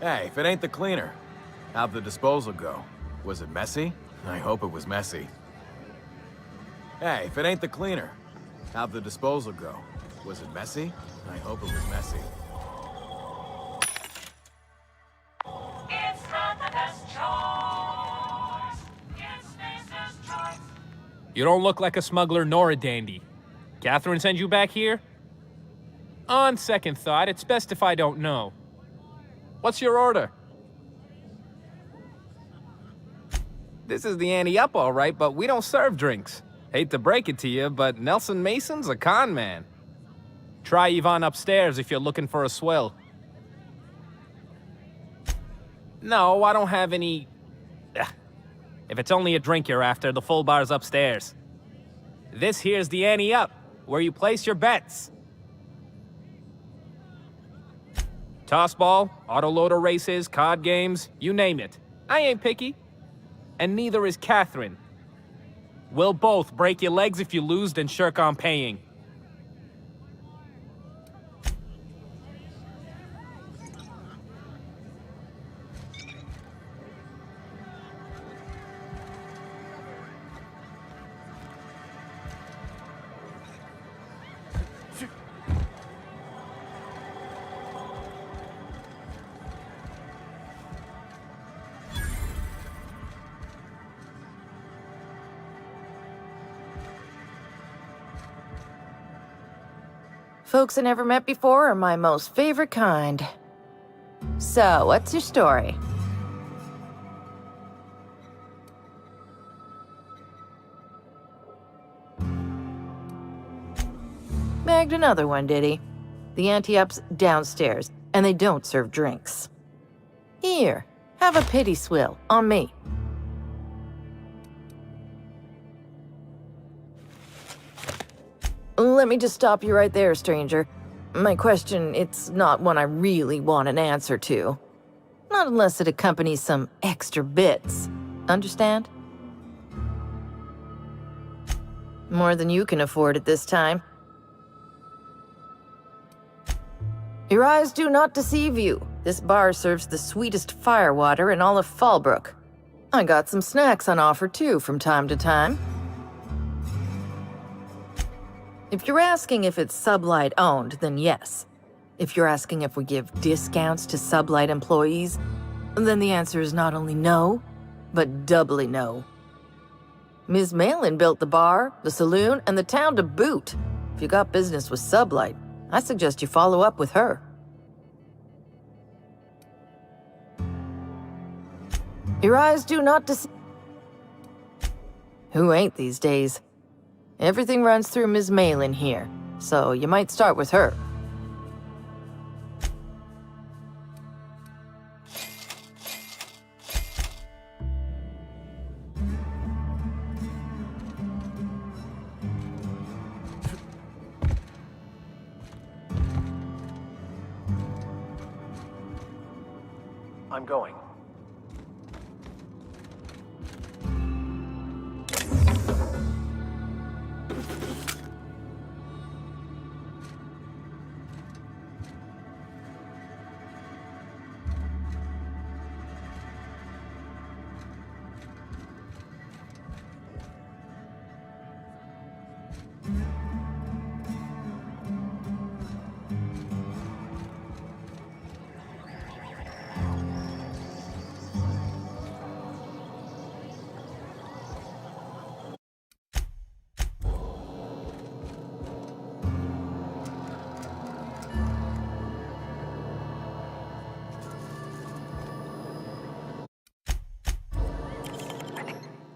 Hey, if it ain't the cleaner, how'd the disposal go? Was it messy? I hope it was messy. Hey, if it ain't the cleaner, how'd the disposal go? Was it messy? I hope it was messy. You don't look like a smuggler nor a dandy. Catherine sent you back here? On second thought, it's best if I don't know. What's your order? This is the ante up, all right, but we don't serve drinks. Hate to break it to you, but Nelson Mason's a con man. Try Yvonne upstairs if you're looking for a swill. No, I don't have any... If it's only a drink you're after, the full bar's upstairs. This here's the ante up, where you place your bets. Tossball, autoloader races, card games, you name it. I ain't picky. And neither is Catherine. We'll both break your legs if you lose, then shirk on paying. Folks I never met before are my most favorite kind. So, what's your story? Bagged another one, did he? The ante-up's downstairs, and they don't serve drinks. Here, have a pity swill, on me. Let me just stop you right there, stranger. My question, it's not one I really want an answer to. Not unless it accompanies some extra bits. Understand? More than you can afford at this time. Your eyes do not deceive you. This bar serves the sweetest firewater in all of Fallbrook. I got some snacks on offer too from time to time. If you're asking if it's Sublight owned, then yes. If you're asking if we give discounts to Sublight employees, then the answer is not only no, but doubly no. Ms. Malin built the bar, the saloon, and the town to boot. If you got business with Sublight, I suggest you follow up with her. Your eyes do not deceive. Who ain't these days? Everything runs through Ms. Malin here, so you might start with her. I'm going.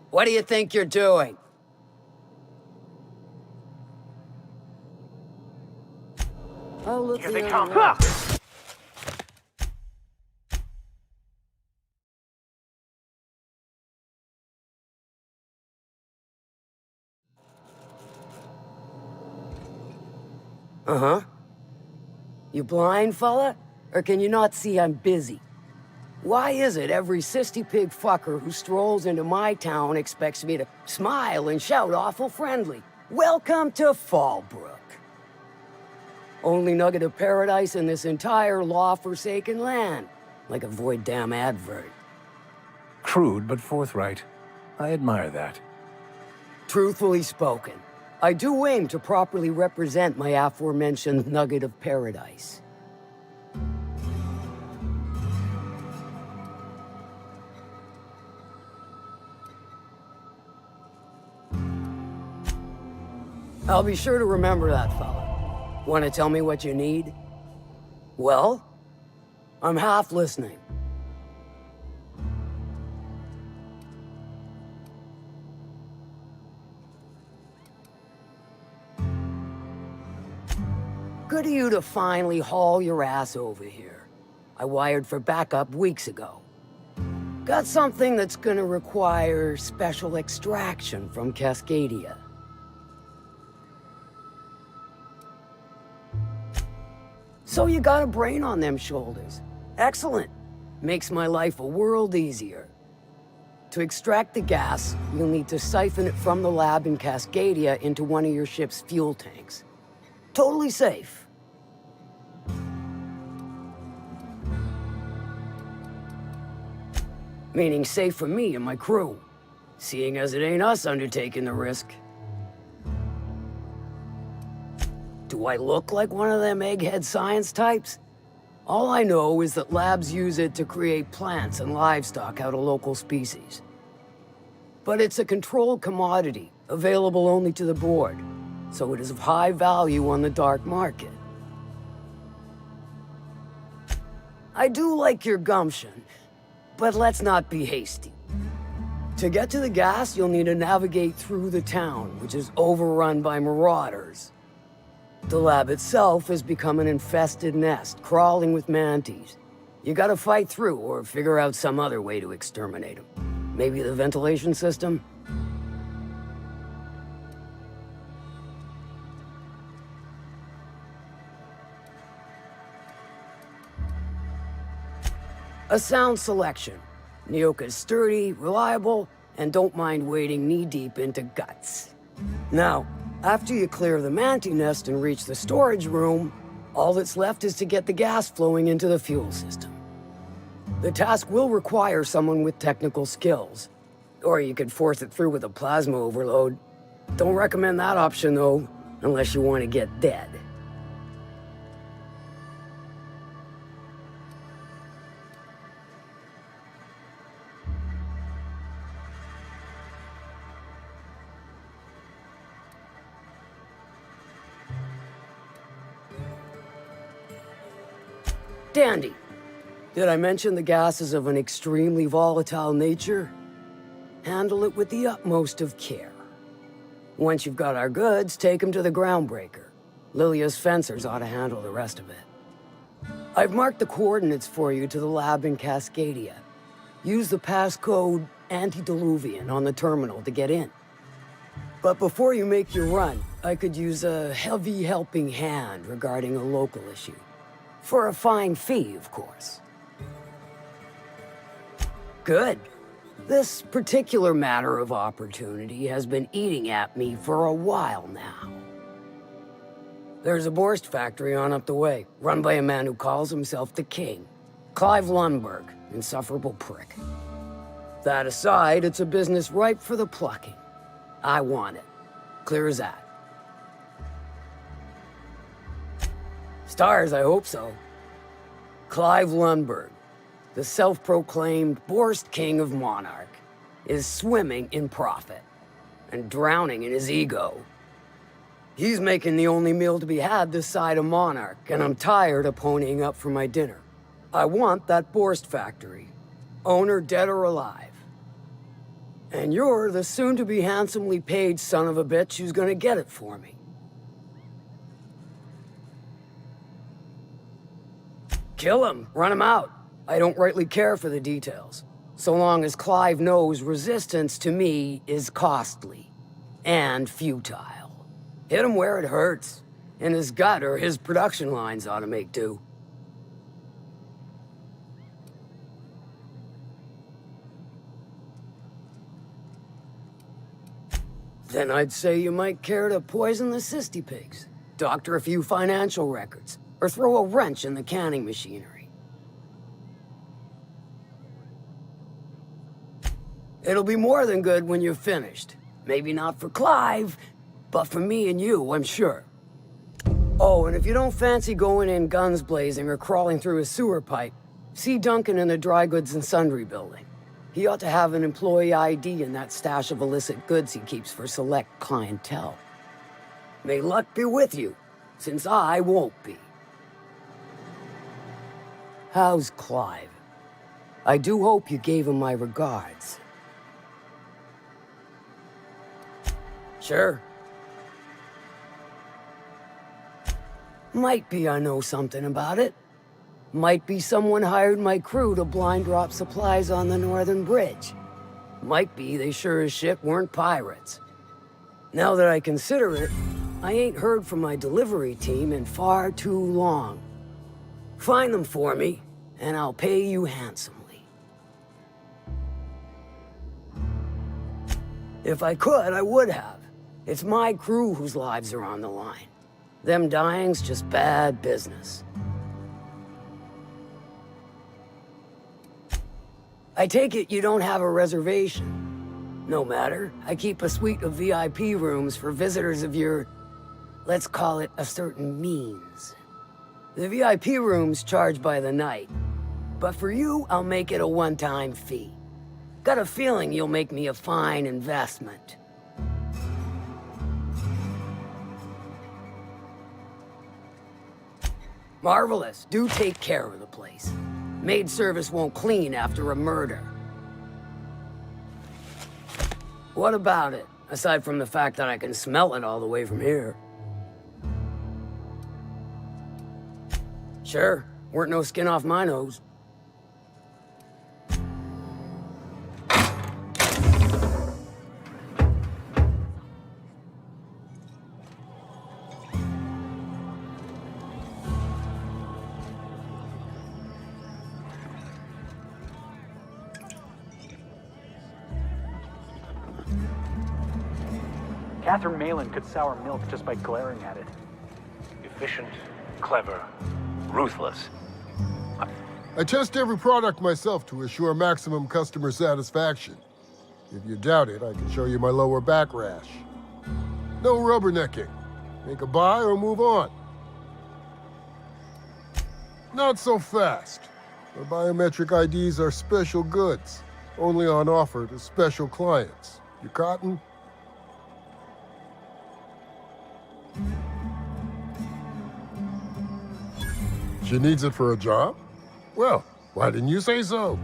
What do you think you're doing? Oh, look, Here they come. Uh-huh. You blind, fella? Or can you not see I'm busy? Why is it every sissy pig fucker who strolls into my town expects me to smile and shout awful friendly? Welcome to Fallbrook. Only nugget of paradise in this entire law-forsaken land. like a void damn advert. Crude but forthright. I admire that. Truthfully spoken, I do aim to properly represent my aforementioned nugget of paradise. I'll be sure to remember that, fella. Want to tell me what you need? Well, I'm half listening. Good of you to finally haul your ass over here. I wired for backup weeks ago. Got something that's gonna require special extraction from Cascadia. So you got a brain on them shoulders. Excellent. Makes my life a world easier. To extract the gas, you'll need to siphon it from the lab in Cascadia into one of your ship's fuel tanks. Totally safe. Meaning safe for me and my crew, seeing as it ain't us undertaking the risk. Do I look like one of them egghead science types? All I know is that labs use it to create plants and livestock out of local species. But it's a controlled commodity, available only to the board, so it is of high value on the dark market. I do like your gumption, but let's not be hasty. To get to the gas, you'll need to navigate through the town, which is overrun by marauders. The lab itself has become an infested nest, crawling with mantis. You gotta fight through or figure out some other way to exterminate them. Maybe the ventilation system? A sound selection. Nyoka's sturdy, reliable, and don't mind wading knee-deep into guts. Now, after you clear the mantis nest and reach the storage room, all that's left is to get the gas flowing into the fuel system. The task will require someone with technical skills, or you could force it through with a plasma overload. Don't recommend that option, though, unless you want to get dead. Dandy. Did I mention the gas is of an extremely volatile nature? Handle it with the utmost of care. Once you've got our goods, take them to the groundbreaker. Lilia's fencers ought to handle the rest of it. I've marked the coordinates for you to the lab in Cascadia. Use the passcode Antediluvian on the terminal to get in. But before you make your run, I could use a heavy helping hand regarding a local issue. For a fine fee, of course. Good. This particular matter of opportunity has been eating at me for a while now. There's a Borst factory on up the way, run by a man who calls himself the King. Clive Lundberg, insufferable prick. That aside, it's a business ripe for the plucking. I want it. Clear as that. Stars, I hope so. Clive Lundberg, the self-proclaimed Borst King of Monarch, is swimming in profit and drowning in his ego. He's making the only meal to be had this side of Monarch, and I'm tired of ponying up for my dinner. I want that Borst factory, owner dead or alive. And you're the soon-to-be handsomely paid son of a bitch who's gonna get it for me. Kill him, run him out. I don't rightly care for the details, so long as Clive knows resistance to me is costly and futile. Hit him where it hurts, in his gut or his production lines ought to make do. Then I'd say you might care to poison the cysty pigs, doctor a few financial records, or throw a wrench in the canning machinery. It'll be more than good when you're finished. Maybe not for Clive, but for me and you, I'm sure. Oh, and if you don't fancy going in guns blazing or crawling through a sewer pipe, see Duncan in the Dry Goods and Sundry building. He ought to have an employee ID in that stash of illicit goods he keeps for select clientele. May luck be with you, since I won't be. How's Clive? I do hope you gave him my regards. Sure. Might be I know something about it. Might be someone hired my crew to blind drop supplies on the Northern Bridge. Might be they sure as shit weren't pirates. Now that I consider it, I ain't heard from my delivery team in far too long. Find them for me, and I'll pay you handsomely. If I could, I would have. It's my crew whose lives are on the line. Them dying's just bad business. I take it you don't have a reservation. No matter, I keep a suite of VIP rooms for visitors of your, let's call it a certain means. The VIP rooms charge by the night, but for you, I'll make it a one-time fee. Got a feeling you'll make me a fine investment. Marvelous. Do take care of the place. Maid service won't clean after a murder. What about it, aside from the fact that I can smell it all the way from here? Sure, weren't no skin off my nose. Catherine Malin could sour milk just by glaring at it. Efficient, clever, ruthless. I test every product myself to assure maximum customer satisfaction. If you doubt it, I can show you my lower back rash. No rubbernecking. Make a buy or move on. Not so fast. The biometric IDs are special goods, only on offer to special clients. You cotton? She needs it for a job? Well, why didn't you say so?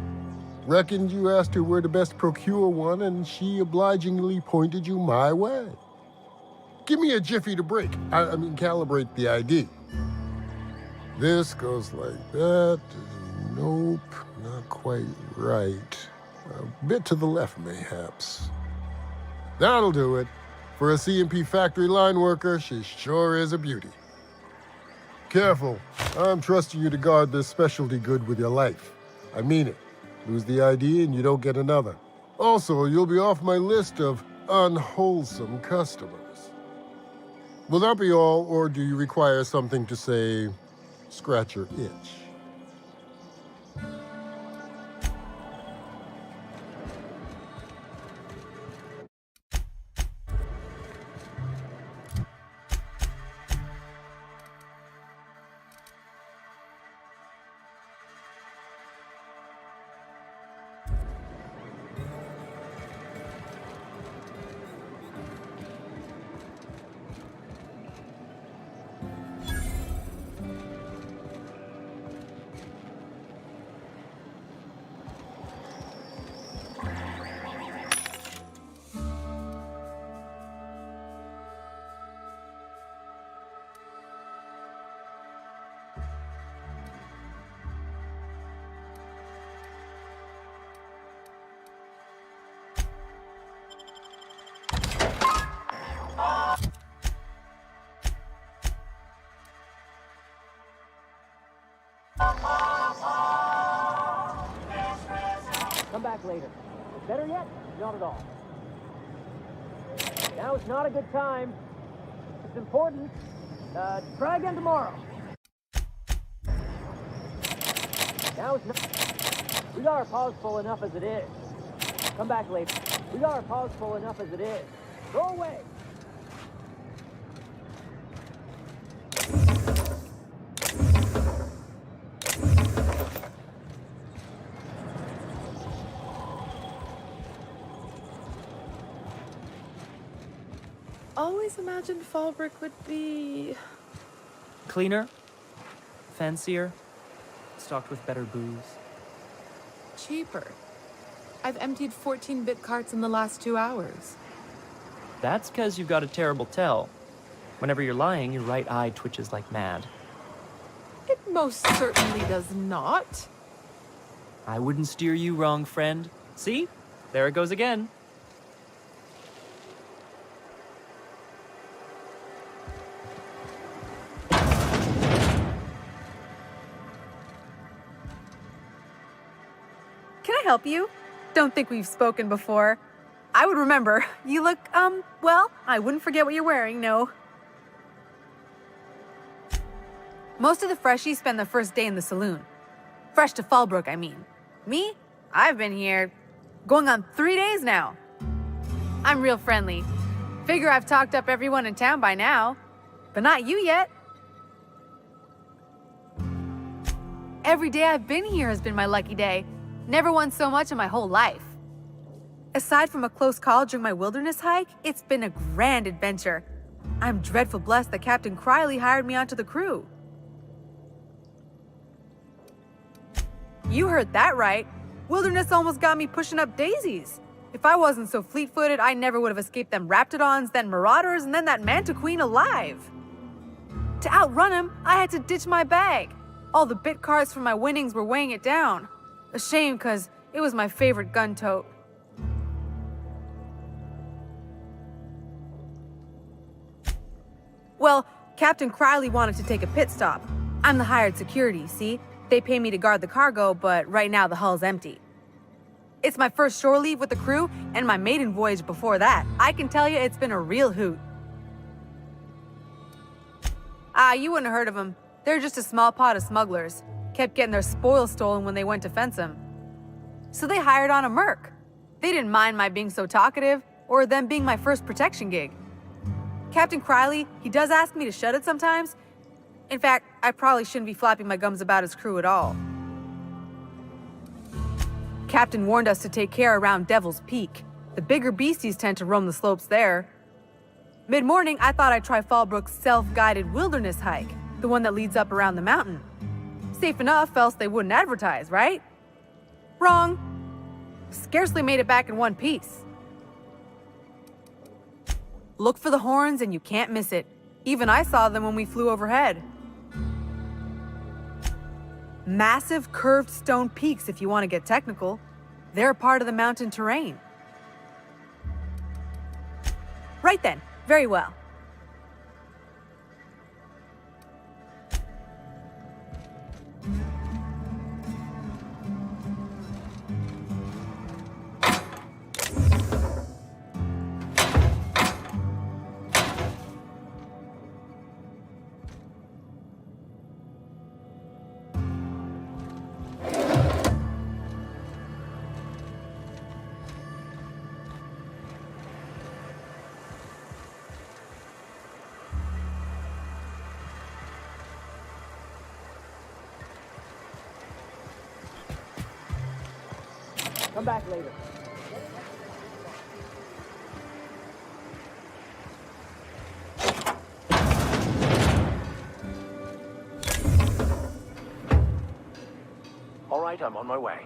Reckoned you asked her where to best procure one, and she obligingly pointed you my way. Give me a jiffy to break. I mean, calibrate the ID. This goes like that. Nope, not quite right. A bit to the left, mayhaps. That'll do it. For a C&P factory line worker, she sure is a beauty. Careful. I'm trusting you to guard this specialty good with your life. I mean it. Lose the ID and you don't get another. Also, you'll be off my list of unwholesome customers. Will that be all, or do you require something to say, scratch your itch? Come back later. Better yet, not at all. Now it's not a good time. It's important. Try again tomorrow. Now it's not... We got our paws full enough as it is. Come back later. We got our paws full enough as it is. Go away! Always imagined Fallbrook would be... Cleaner, fancier, stocked with better booze. cheaper. I've emptied 14 bit carts in the last 2 hours. That's because you've got a terrible tell. Whenever you're lying, your right eye twitches like mad. It most certainly does not. I wouldn't steer you wrong, friend. See? There it goes again. Can I help you? Don't think we've spoken before. I would remember. You look, well, I wouldn't forget what you're wearing, no. Most of the freshies spend their first day in the saloon. Fresh to Fallbrook, I mean. Me? I've been here going on 3 days now. I'm real friendly. Figure I've talked up everyone in town by now. But not you yet. Every day I've been here has been my lucky day. Never won so much in my whole life. Aside from a close call during my wilderness hike, it's been a grand adventure. I'm dreadful blessed that Captain Criley hired me onto the crew. You heard that right. Wilderness almost got me pushing up daisies. If I wasn't so fleet-footed, I never would have escaped them Raptidons, then Marauders, and then that Mantiqueen alive. To outrun him, I had to ditch my bag. All the bit cards from my winnings were weighing it down. A shame, cause it was my favorite gun tote. Well, Captain Criley wanted to take a pit stop. I'm the hired security, see? They pay me to guard the cargo, but right now the hull's empty. It's my first shore leave with the crew, and my maiden voyage before that. I can tell you it's been a real hoot. You wouldn't have heard of them. They're just a small pot of smugglers. Kept getting their spoils stolen when they went to fence them. So they hired on a merc. They didn't mind my being so talkative, or them being my first protection gig. Captain Criley, he does ask me to shut it sometimes. In fact, I probably shouldn't be flapping my gums about his crew at all. Captain warned us to take care around Devil's Peak. The bigger beasties tend to roam the slopes there. Mid-morning, I thought I'd try Fallbrook's self-guided wilderness hike, the one that leads up around the mountain. Safe enough, else they wouldn't advertise, right? Wrong. Scarcely made it back in one piece. Look for the horns and you can't miss it. Even I saw them when we flew overhead. Massive curved stone peaks, if you want to get technical. They're a part of the mountain terrain. Right then. Very well. Come back later. All right, I'm on my way.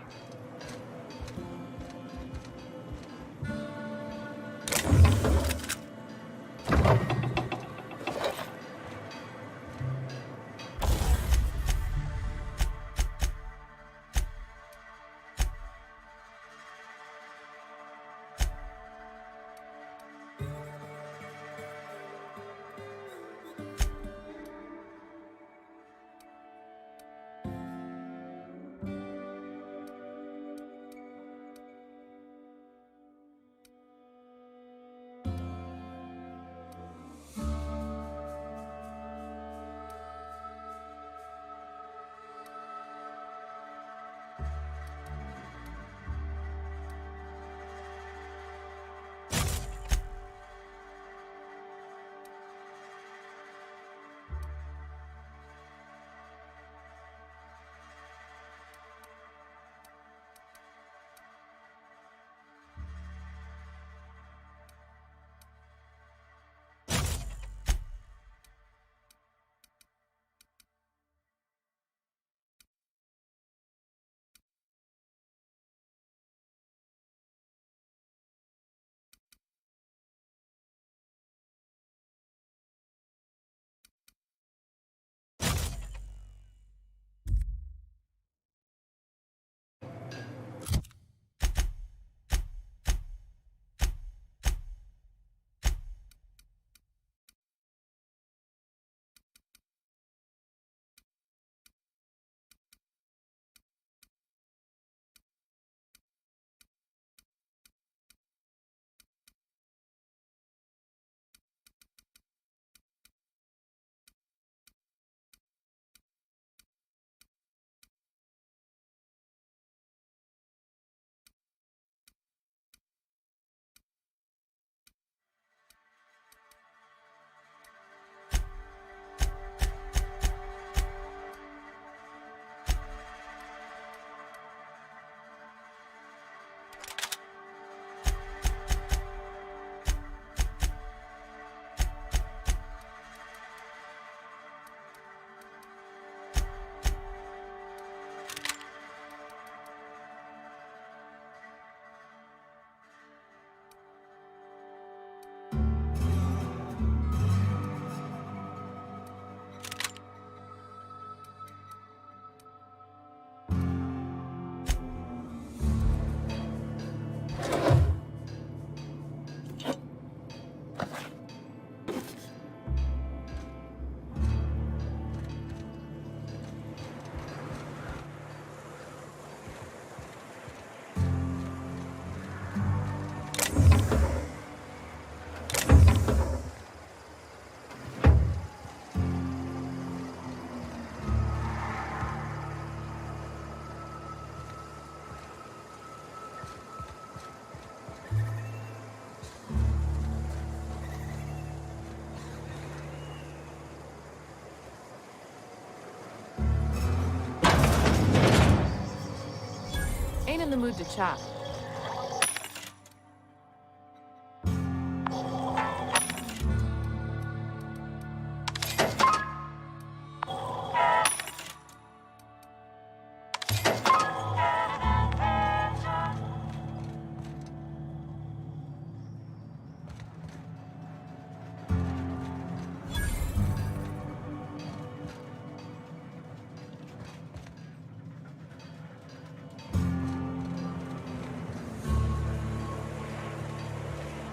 Ain't in the mood to chat.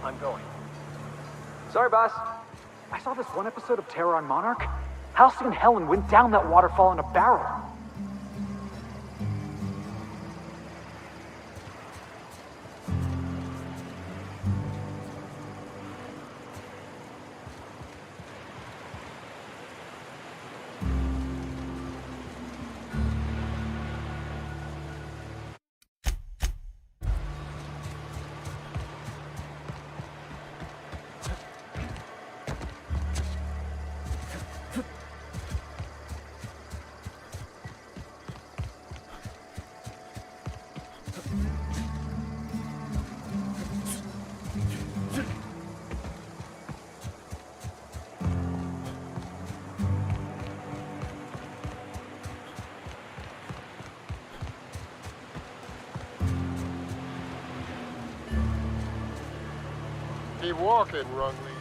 I'm going. Sorry, boss. I saw this one episode of Terror on Monarch. Halcyon and Helen went down that waterfall in a barrel. Keep walking, Rungley.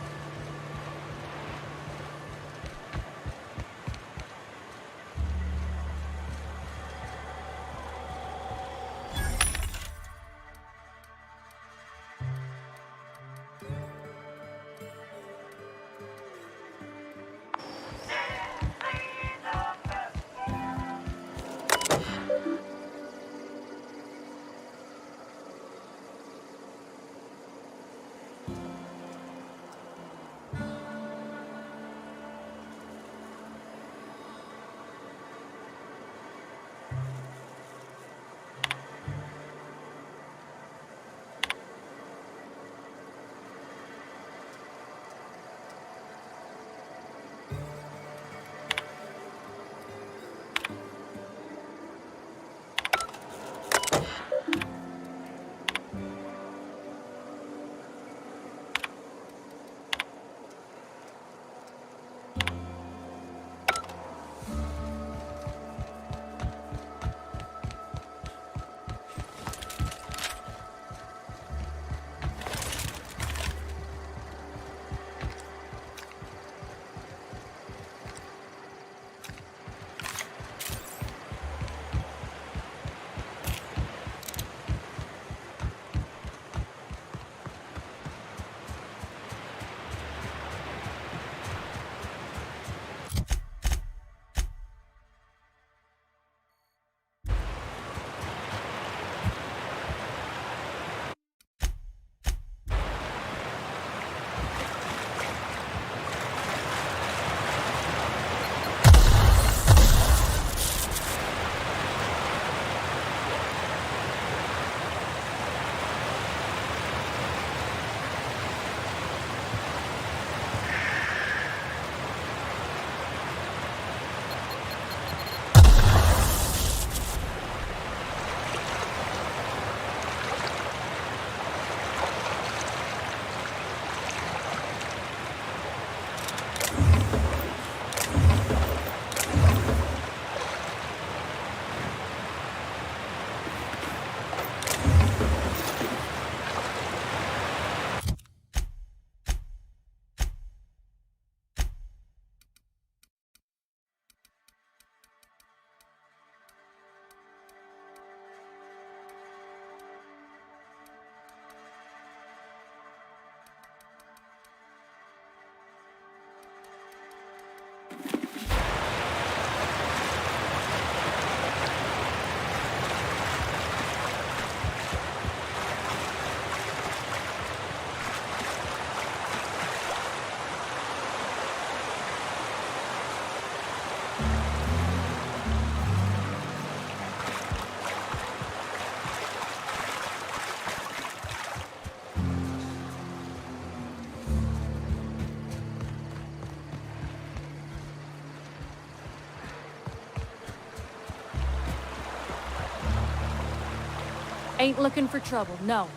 Ain't looking for trouble, no.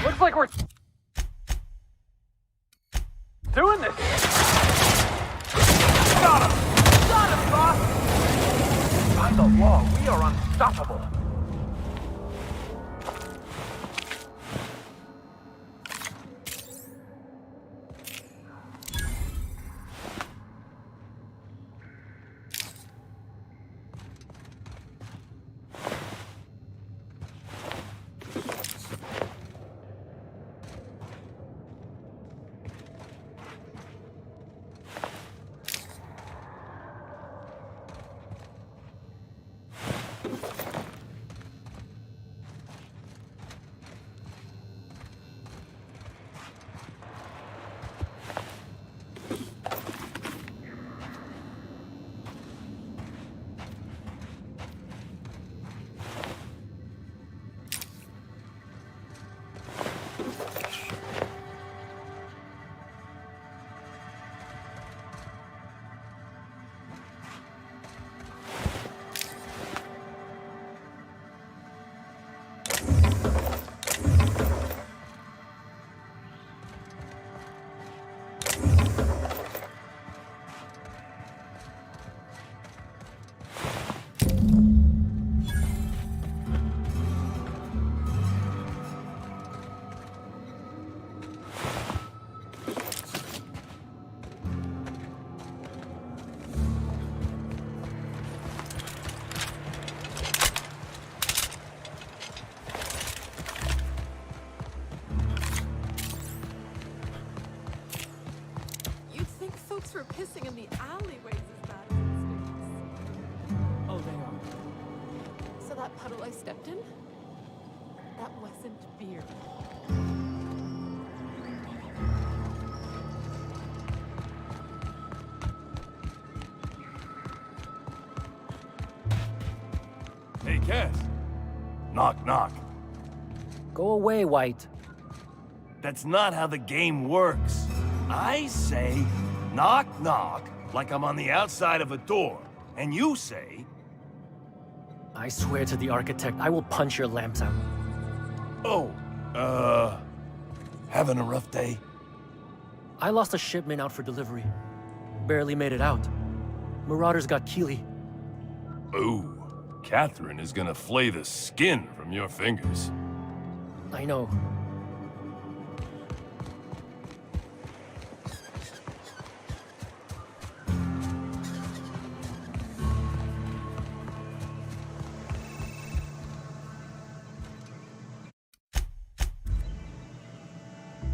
Looks like we're doing this. Got him! Got him, boss! By the law, we are unstoppable. Were pissing in the alleyways as bad as it stinks. Oh, they are. So that puddle I stepped in? That wasn't beer. Hey, Cass. Knock, knock. Go away, White. That's not how the game works. I say, knock, knock, like I'm on the outside of a door. And you say... I swear to the architect, I will punch your lamps out. Oh, having a rough day? I lost a shipment out for delivery. Barely made it out. Marauders got Keely. Ooh, Catherine is gonna flay the skin from your fingers. I know.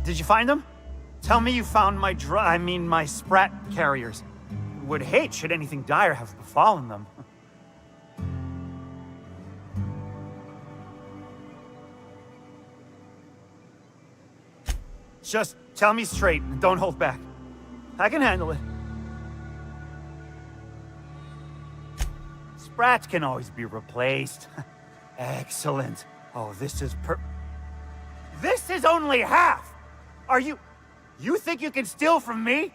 Did you find them? Tell me you found my sprat carriers. Would hate should anything dire have befallen them. Just tell me straight and don't hold back. I can handle it. Sprats can always be replaced. Excellent. Oh, this is This is only half! You think you can steal from me?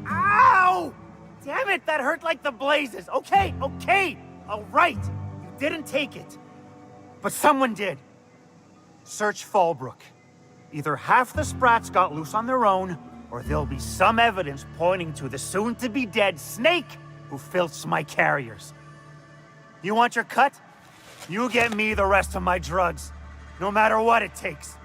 Ow! Damn it, that hurt like the blazes. Okay, all right. You didn't take it. But someone did. Search Fallbrook. Either half the Sprats got loose on their own, or there'll be some evidence pointing to the soon-to-be-dead Snake who filched my carriers. You want your cut? You get me the rest of my drugs, no matter what it takes.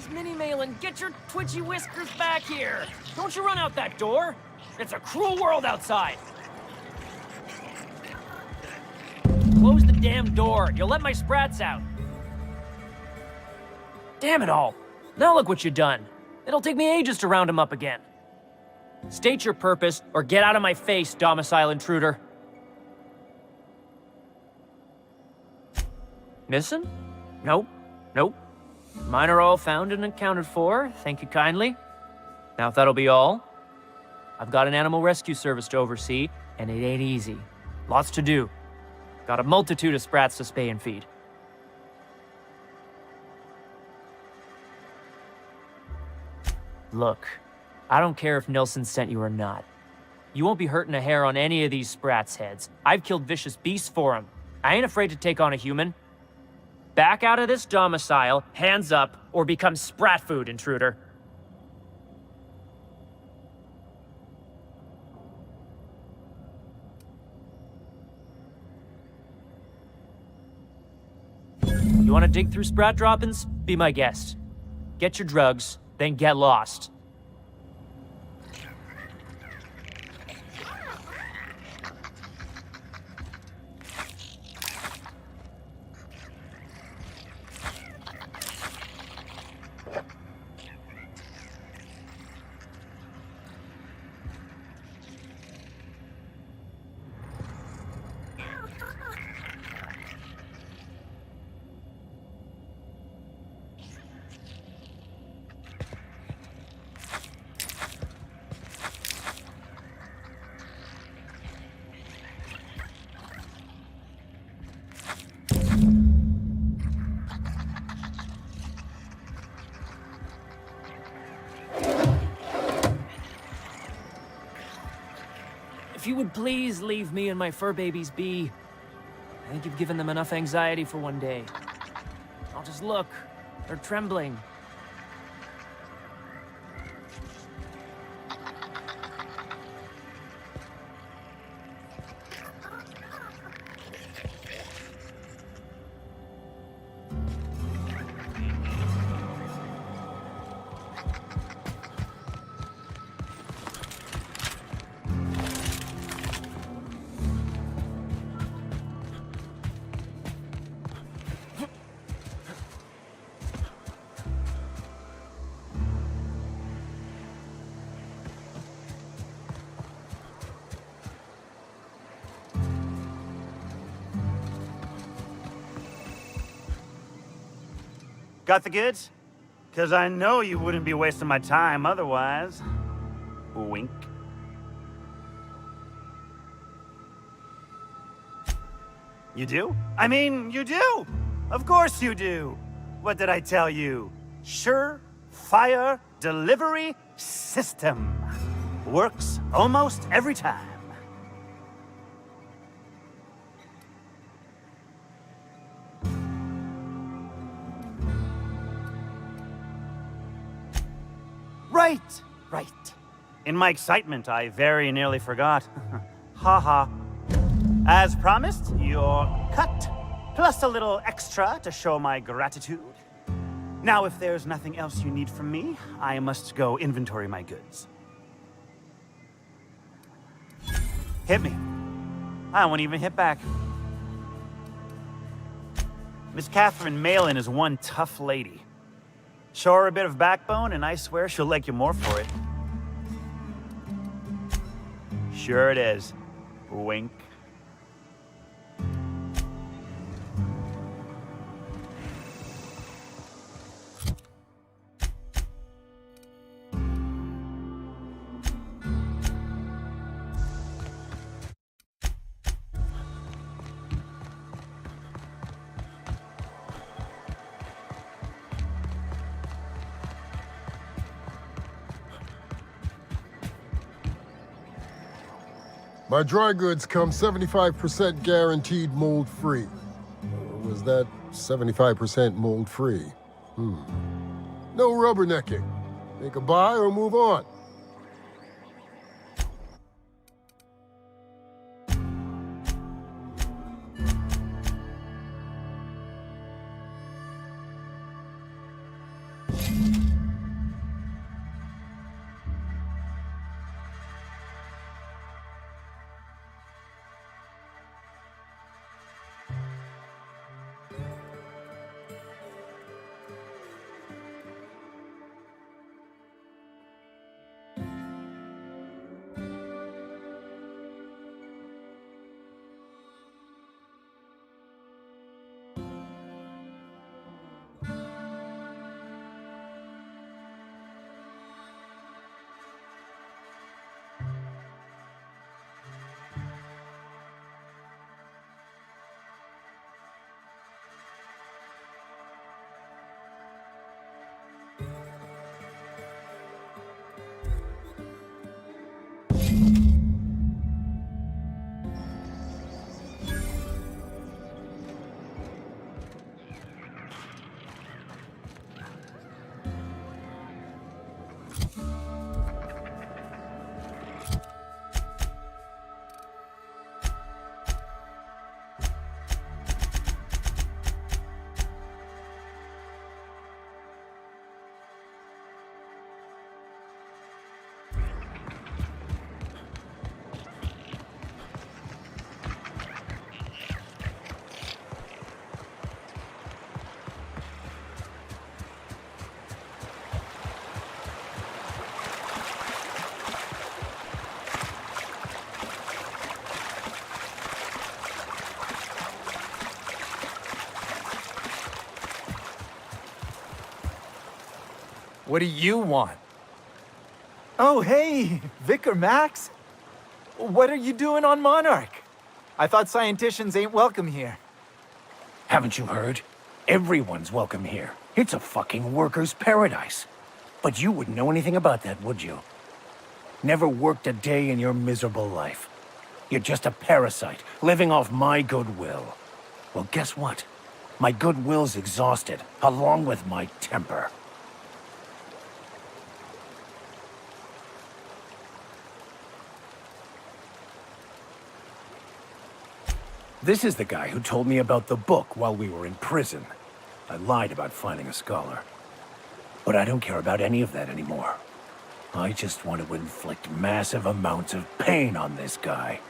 It's Minnie Malin. Get your twitchy whiskers back here. Don't you run out that door. It's a cruel world outside. Close the damn door. You'll let my sprats out. Damn it all. Now look what you've done. It'll take me ages to round him up again. State your purpose, or get out of my face, domicile intruder. Missing? Nope. Nope. Mine are all found and accounted for, thank you kindly. Now if that'll be all, I've got an animal rescue service to oversee, and it ain't easy. Lots to do. Got a multitude of sprats to spay and feed. Look, I don't care if Nilsson sent you or not. You won't be hurting a hair on any of these sprats' heads. I've killed vicious beasts for them. I ain't afraid to take on a human. Back out of this domicile, hands up, or become sprat food, intruder. You want to dig through sprat droppings? Be my guest. Get your drugs, then get lost. If you would please leave me and my fur babies be. I think you've given them enough anxiety for one day. I'll just look. They're trembling. Got the goods? Because I know you wouldn't be wasting my time otherwise. Wink. You do? I mean, you do! Of course you do! What did I tell you? Sure-fire delivery system. Works almost every time. Right. In my excitement, I very nearly forgot. Ha. As promised, your cut, plus a little extra to show my gratitude. Now, if there's nothing else you need from me, I must go inventory my goods. Hit me. I won't even hit back. Miss Catherine Malin is one tough lady. Show her a bit of backbone, and I swear she'll like you more for it. Sure it is. Wink. My dry goods come 75% guaranteed mold-free. Or was that 75% mold-free? No rubbernecking. Make a buy or move on. What do you want? Oh, hey, Vicar Max. What are you doing on Monarch? I thought scienticians ain't welcome here. Haven't you heard? Everyone's welcome here. It's a fucking worker's paradise. But you wouldn't know anything about that, would you? Never worked a day in your miserable life. You're just a parasite, living off my goodwill. Well, guess what? My goodwill's exhausted, along with my temper. This is the guy who told me about the book while we were in prison. I lied about finding a scholar. But I don't care about any of that anymore. I just want to inflict massive amounts of pain on this guy.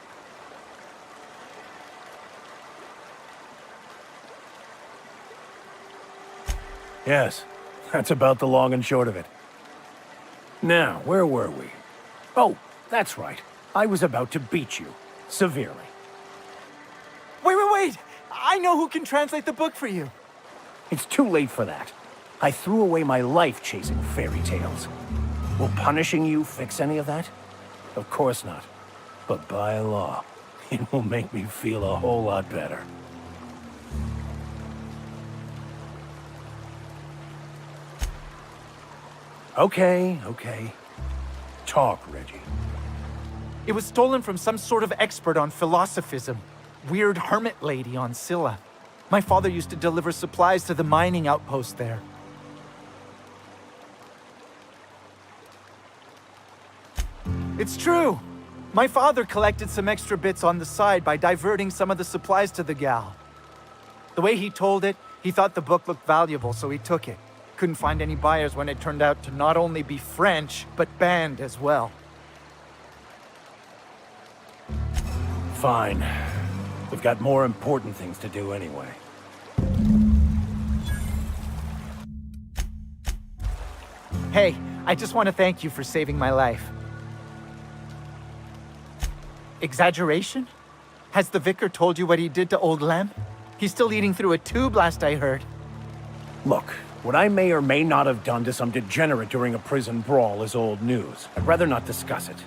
Yes, that's about the long and short of it. Now, where were we? Oh, that's right. I was about to beat you. Severely. Wait! I know who can translate the book for you. It's too late for that. I threw away my life chasing fairy tales. Will punishing you fix any of that? Of course not. But by law, it will make me feel a whole lot better. Okay. Talk, Reggie. It was stolen from some sort of expert on philosophism. Weird hermit lady on Scylla. My father used to deliver supplies to the mining outpost there. It's true. My father collected some extra bits on the side by diverting some of the supplies to the gal. The way he told it, he thought the book looked valuable, so he took it. Couldn't find any buyers when it turned out to not only be French, but banned as well. Fine. We've got more important things to do anyway. Hey, I just want to thank you for saving my life. Exaggeration? Has the vicar told you what he did to old Lem? He's still eating through a tube last I heard. Look, what I may or may not have done to some degenerate during a prison brawl is old news. I'd rather not discuss it.